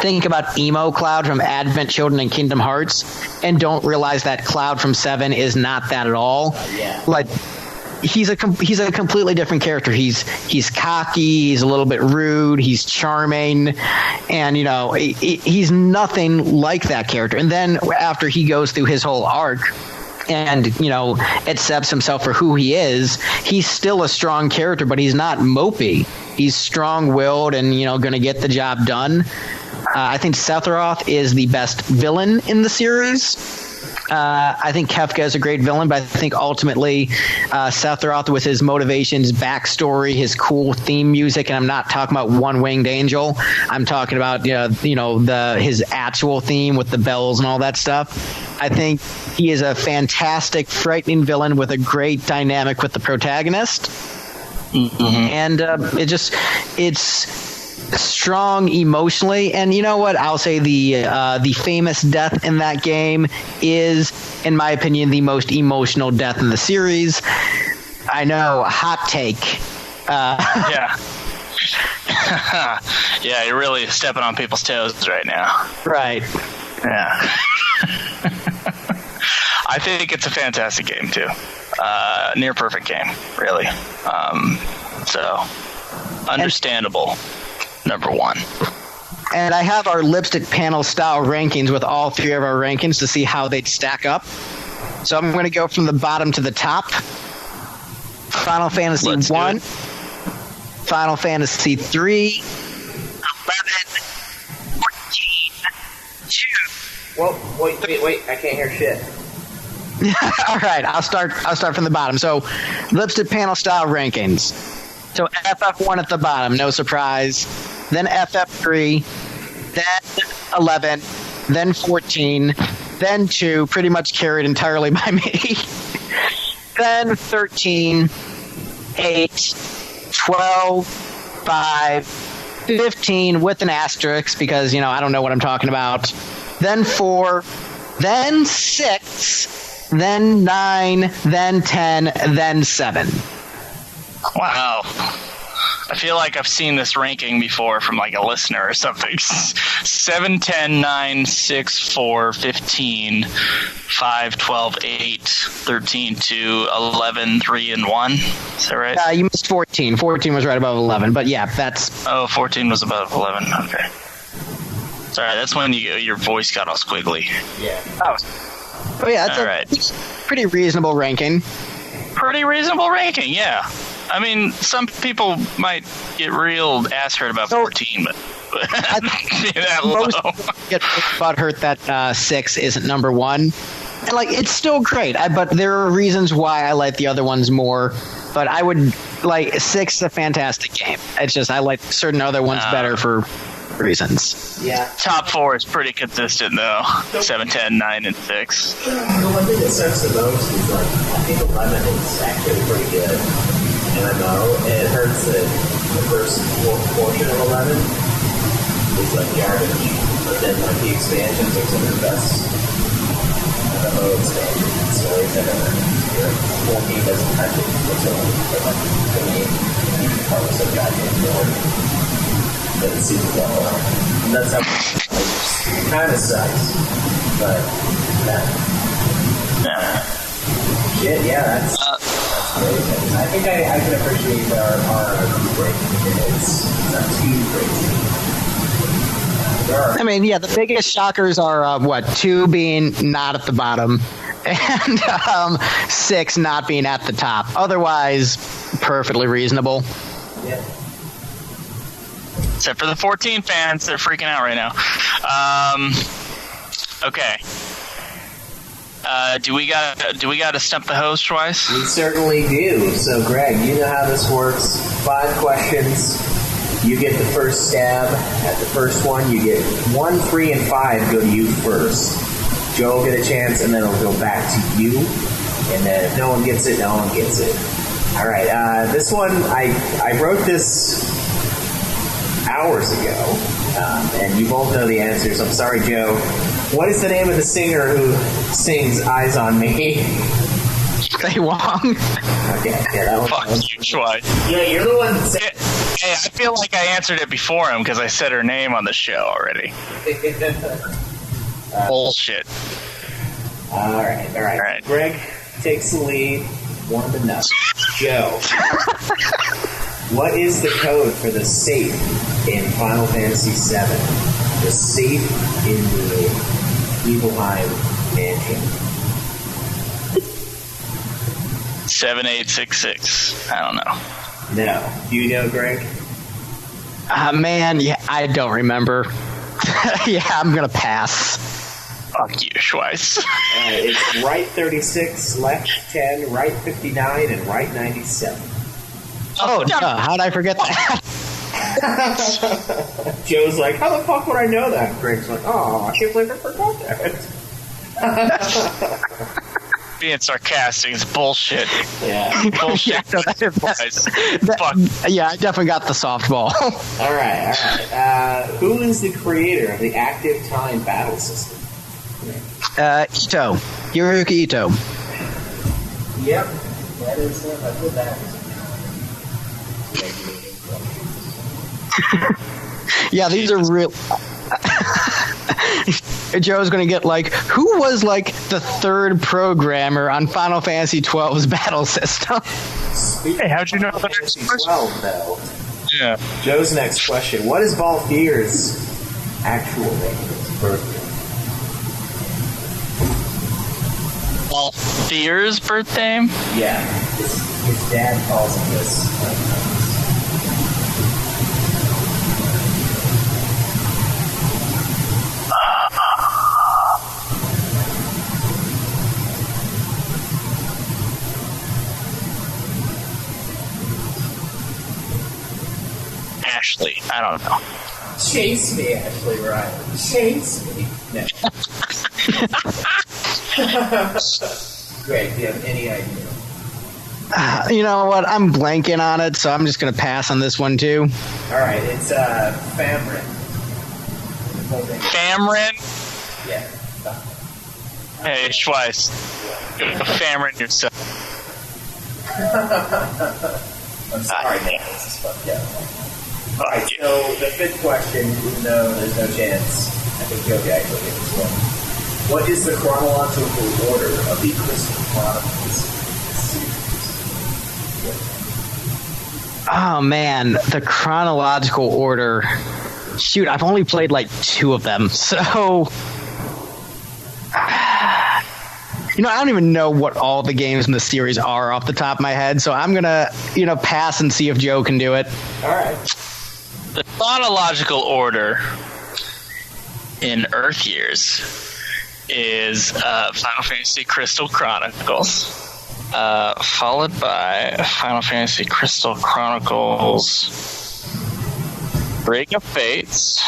think about emo Cloud from Advent Children and Kingdom Hearts and don't realize that Cloud from 7 is not that at all. Like he's a completely different character. He's cocky, he's a little bit rude, he's charming, and he's nothing like that character. And then after he goes through his whole arc and accepts himself for who he is, he's still a strong character, but he's not mopey. He's strong-willed and going to get the job done. I think Sephiroth is the best villain in the series. I think Kefka is a great villain, but I think ultimately Sephiroth, with his motivations, backstory, his cool theme music, and I'm not talking about One Winged Angel. I'm talking about his actual theme with the bells and all that stuff. I think he is a fantastic, frightening villain with a great dynamic with the protagonist. Mm-hmm. And it's strong emotionally, and you know what? I'll say the famous death in that game is, in my opinion, the most emotional death in the series. I know, hot take. Yeah. Yeah, you're really stepping on people's toes right now. Right. Yeah. I think it's a fantastic game too. Near perfect game, really. So understandable. Number 1. And I have our lipstick panel style rankings with all 3 of our rankings to see how they'd stack up. So I'm going to go from the bottom to the top. Final Fantasy 1, Final Fantasy 3, 11, 14, 2. Whoa, wait, I can't hear shit. All right, I'll start from the bottom. So, lipstick panel style rankings. So FF1 at the bottom, no surprise. Then FF3, then 11, then 14, then 2, pretty much carried entirely by me. Then 13, 8, 12, 5, 15 with an asterisk because, I don't know what I'm talking about. Then 4, then 6, then 9, then 10, then 7. Wow. I feel like I've seen this ranking before from like a listener or something. 7, 10, 9, 6, 4, 15, 5, 12, 8, 13, 2, 11, 3, and 1. Is that right? You missed 14. 14 was right above 11, but yeah, that's... Oh, 14 was above 11. Okay. Sorry, that's when your voice got all squiggly. Yeah. Oh, yeah, that's all right. Pretty reasonable ranking. Pretty reasonable ranking, yeah. I mean, some people might get real ass hurt about 14, but that most low. get butt hurt that 6 isn't number 1. And, like, it's still great, but there are reasons why I like the other ones more. But I would, like, 6 is a fantastic game. It's just I like certain other ones better for reasons. Yeah. Top 4 is pretty consistent, though. 7, 10, 9, and 6. The one thing that sucks the most is, like, I think 11 is actually pretty good. MMO, and it hurts that the first portion of 11 is like garbage, but then like the expansions are some of the best MMO expansion stories I've ever heard. 14 doesn't touch it whatsoever, but like to me, you can call it so goddamn boring that it seems well. And that's how it kind of sucks, but shit, yeah, that's great. I think I can appreciate our break. It's not too crazy. I mean, yeah, the biggest shockers are 2 being not at the bottom, and 6 not being at the top. Otherwise, perfectly reasonable. Yeah. Except for the 14 fans, they're freaking out right now. Okay. Do we got to stump the host twice? We certainly do. So, Greg, you know how this works. 5 questions. You get the first stab at the first one. You get 1, 3, and 5 go to you first. Joe will get a chance, and then it'll go back to you. And then if no one gets it, no one gets it. All right. This one, I wrote this hours ago, and you both know the answers. I'm sorry, Joe. What is the name of the singer who sings "Eyes on Me"? Stay Wong. Okay, yeah, that one. Fuck you, Schwei. Yeah, you're the one that said. Hey, I feel like I answered it before him because I said her name on the show already. Bullshit. All right. Greg takes the lead, 1-0. Joe, what is the code for the safe in Final Fantasy VII? The safe in the Nibelheim mansion. 7866. I don't know. No. Do you know, Greg? Man, yeah, I don't remember. Yeah, I'm gonna pass. Fuck you, Schweiss. It's right 36, left 10, right 59, and right 97. Oh, how'd I forget that? Joe's like, how the fuck would I know that? Greg's like, oh, I can't believe I forgot that. Being sarcastic is bullshit. Yeah. Bullshit. Yeah, I definitely got the softball. All right. Who is the creator of the active time battle system? Ito. Hiroyuki Ito. Yep. That is him. I put that as Yeah, these are real. Joe's going to get who was the third programmer on Final Fantasy XII's battle system? Hey, how'd you know that? Fantasy 12, though. Yeah. Joe's next question. What is Balthier's actual name? His birthday? Balthier's birthday? Yeah. His dad calls him this. Ashley. I don't know. Chase me, Ashley Ryan. Chase me. No. Greg, do you have any idea? You know what? I'm blanking on it, so I'm just going to pass on this one, too. All right, it's Famrin. Famrin? Yeah. Hey, Schweiss. Famrin yourself. I'm sorry, man. This is fucked up. Alright, so the fifth question, even though there's no chance, I think Joe can actually get this one. What is the chronological order of the Crystal Chronicles series? Oh man, the chronological order. Shoot, I've only played like 2 of them, so I don't even know what all the games in the series are off the top of my head, so I'm gonna, pass and see if Joe can do it. All right. The chronological order in Earth years is Final Fantasy Crystal Chronicles, followed by Final Fantasy Crystal Chronicles Break of Fates,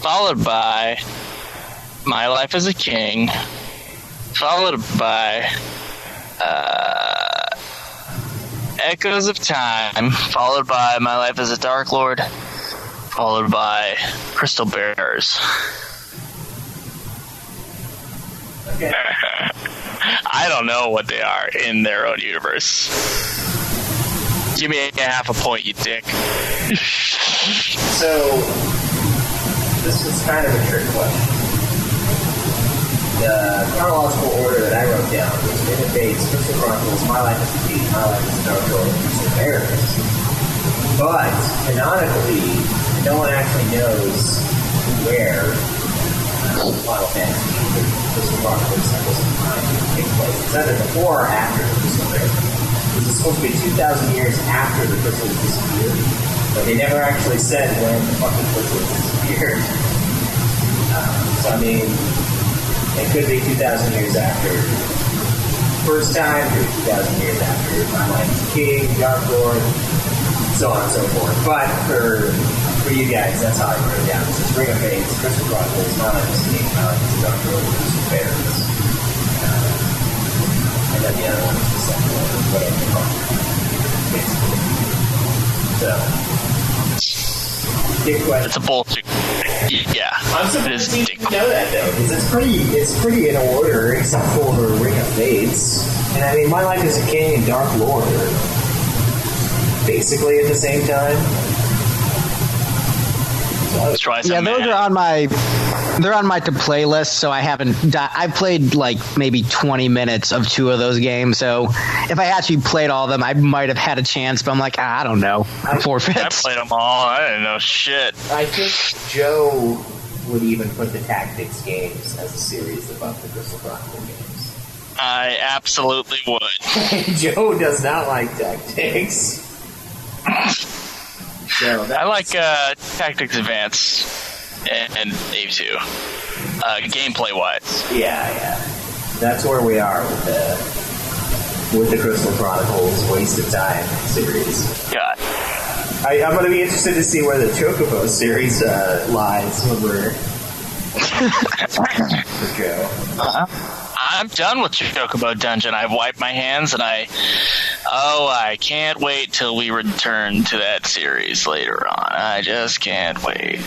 followed by My Life as a King, followed by Echoes of Time, followed by My Life as a Dark Lord, followed by Crystal Bearers. Okay. I don't know what they are in their own universe. Give me a half a point, you dick. So, this is kind of a trick question. The chronological order that I wrote down was Break of Fates, Crystal Chronicles, My Life as a King, My Life as a Dark Lord, and Crystal Bearers. But, canonically, no one actually knows where Final Fantasy Crystal Chronicles takes place. It's either before or after the Crystal Bearers. It's supposed to be 2,000 years after the crystals disappeared, but they never actually said when the fucking crystals disappeared. So, I mean, it could be 2,000 years after first time, could be 2,000 years after My Life as a King, Dark Lord, so on and so forth. But for you guys, that's how I wrote it down. It's just Ring of Fates, Crystal Chronicles, My Life as a King, My Life as a Dark Lord, Crystal Bearers. And then the other one is the second one, whatever they call it. So, big question. It's a bullshit. Yeah. I'm surprised you didn't know that, though, because it's pretty in order, except for Ring of Fates. And I mean, My Life as a King and Dark Lord are basically at the same time. Yeah, those are on my to play list, so I haven't. I played like maybe 20 minutes of 2 of those games, so if I actually played all of them, I might have had a chance. But I'm like, I don't know. Forfeits. I played them all. I didn't know shit. I think Joe would even put the Tactics games as a series above the Crystal Chronicle games. I absolutely would. Joe does not like Tactics. So I like Tactics Advance and Eve 2. Gameplay wise. Yeah. That's where we are with the Crystal Chronicles Waste of Time series. God. I'm going to be interested to see where the Chocobo series lies when we're with Joe. I'm done with Chocobo Dungeon. I've wiped my hands, and I can't wait till we return to that series later on. I just can't wait.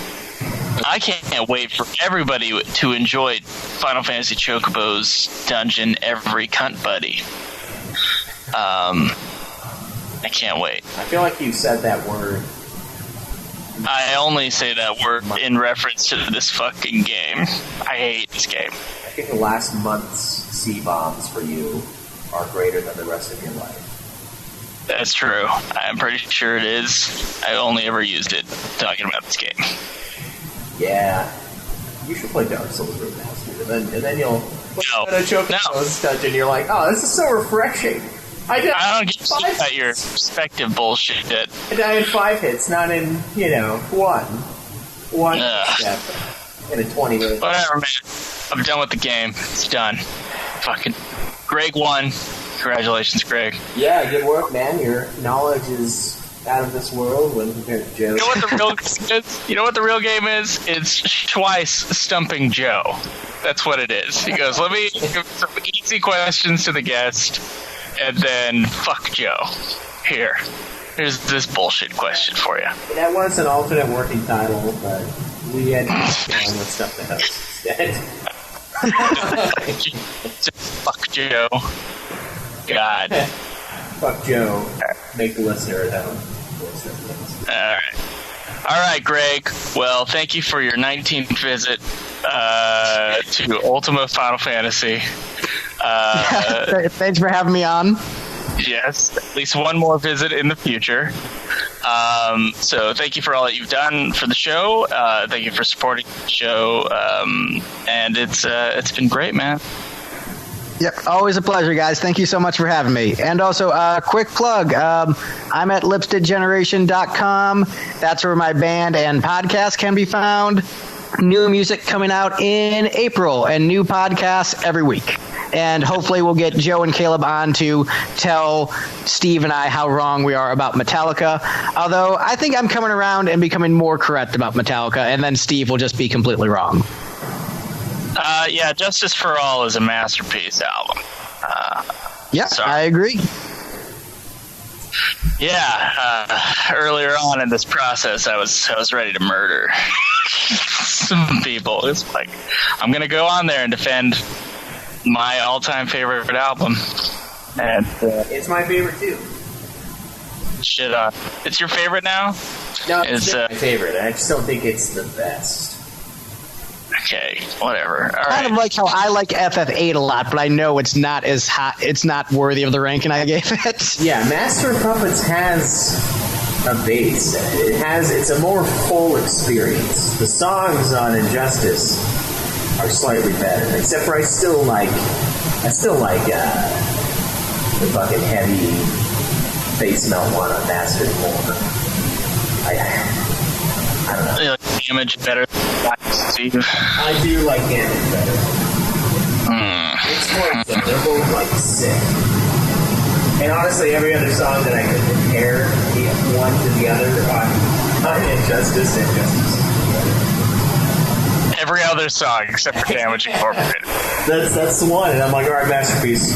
I can't wait for everybody to enjoy Final Fantasy Chocobo's Dungeon every cunt buddy. I can't wait. I feel like you said that word. I only say that word in reference to this fucking game. I hate this game. I think the last month's C-bombs for you are greater than the rest of your life. That's true. I'm pretty sure it is. I only ever used it talking about this game. Yeah. You should play Dark Souls right now, dude. And then you'll play Chocobo's Dungeon, you're like, oh, this is so refreshing. I don't give a shit about your perspective bullshit. I died in 5 hits, not in, one. One step in a 20-minute. Whatever, man. I'm done with the game. It's done. Fucking Greg won. Congratulations, Greg. Yeah, good work, man. Your knowledge is out of this world when compared to Joe. You know what the real is? You know what the real game is? It's Twice stumping Joe. That's what it is. He goes, let me give some easy questions to the guest, and then fuck Joe. Here's this bullshit question for you. That was an alternate working title, but we had to go on with stuff the host instead. Just fuck Joe. God. Fuck Joe. make the listener at home. All right, Greg. Well, thank you for your 19th visit to Ultima Final Fantasy. Thanks for having me on. Yes, at least one more visit in the future. So thank you for all that you've done for the show. Thank you for supporting the show. And it's been great, man. Yep, always a pleasure, guys. Thank you so much for having me. And also, quick plug, I'm at lipstickgeneration.com. That's where my band and podcast can be found. New music coming out in April and new podcasts every week. And hopefully we'll get Joe and Caleb on to tell Steve and I how wrong we are about Metallica. Although I think I'm coming around and becoming more correct about Metallica, and then Steve will just be completely wrong. Yeah, Justice for All is a masterpiece album. Yeah, sorry. I agree. Yeah, earlier on in this process, I was ready to murder some people. It's like, I'm going to go on there and defend my all-time favorite album. And it's my favorite, too. Shit, it's your favorite now? No, it's my favorite. I just don't think it's the best. Okay, whatever. All kind right. of like how I like FF8 a lot, but I know it's not as hot. It's not worthy of the ranking I gave it. Yeah, Master of Puppets has a base. It's a more full experience. The songs on Injustice are slightly better, except for I still like the fucking heavy face melt one on Master more. I don't know. You like Damage better than Steve? I do like Damage better. It's close though. They're both like sick. And honestly, every other song that I could compare one to the other on Injustice. Every other song except for Damage Incorporated. That's the one, and I'm like, all right, masterpiece,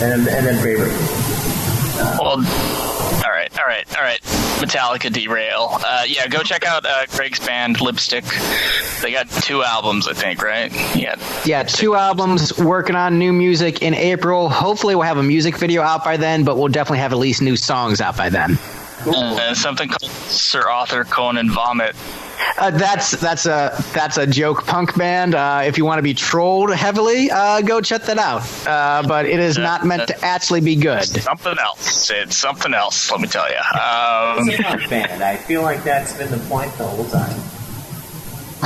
and then favorite. Well, all right. Metallica derail. Yeah, go check out Greg's band Lipstick. They got 2 albums, I think, right? Yeah, 2 albums. Working on new music in April. Hopefully, we'll have a music video out by then, but we'll definitely have at least new songs out by then. And something called Sir Arthur Conan Vomit. That's a joke punk band. If you want to be trolled heavily, go check that out. But it is not meant to actually be good. Something else. It's something else. Let me tell you. It's a punk band. I feel like that's been the point the whole time.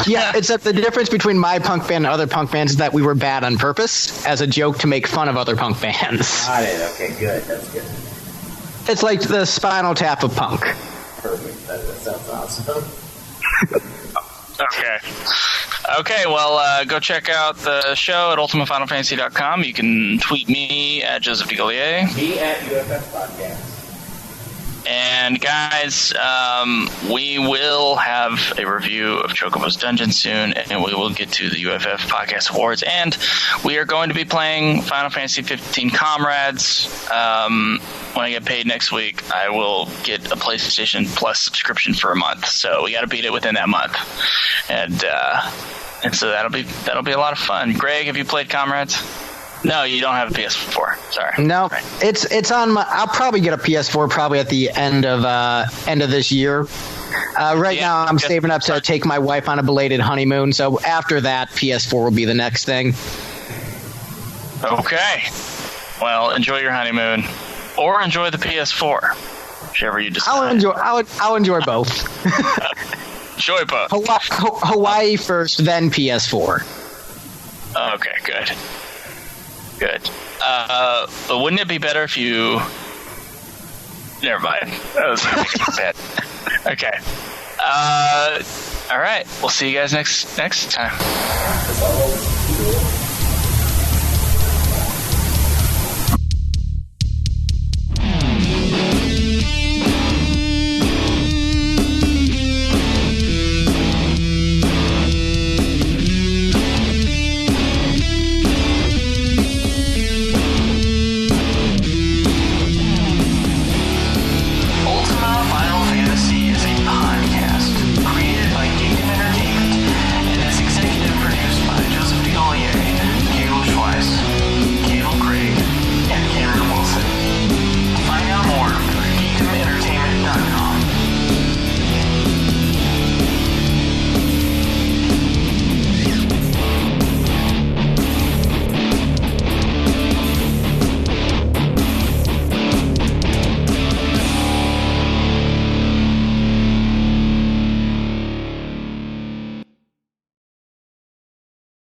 Yeah, except the difference between my punk band and other punk bands is that we were bad on purpose as a joke to make fun of other punk bands. Got it. Okay, good. That's good. It's like the Spinal Tap of punk. Perfect. That sounds awesome. Okay, well, go check out the show at ultimafinalfantasy.com. You can tweet me at Joseph DeGollier. Me at UFF Podcast. And guys, we will have a review of Chocobo's Dungeon soon, and we will get to the UFF Podcast Awards, and we are going to be playing Final Fantasy 15 Comrades. When I get paid next week, I will get a PlayStation Plus subscription for a month, so we got to beat it within that month, and so that'll be a lot of fun. Greg, have you played Comrades? No, you don't have a PS4. Sorry. No, right. It's on my. I'll probably get a PS4 probably at the end of this year. Right now, I'm saving up to take my wife on a belated honeymoon. So after that, PS4 will be the next thing. Okay. Well, enjoy your honeymoon, or enjoy the PS4, whichever you decide. I'll enjoy both. Enjoy both. Hawaii first, then PS4. Okay, good. But wouldn't it be better if you... Never mind. That was bad. Okay. All right. We'll see you guys next time.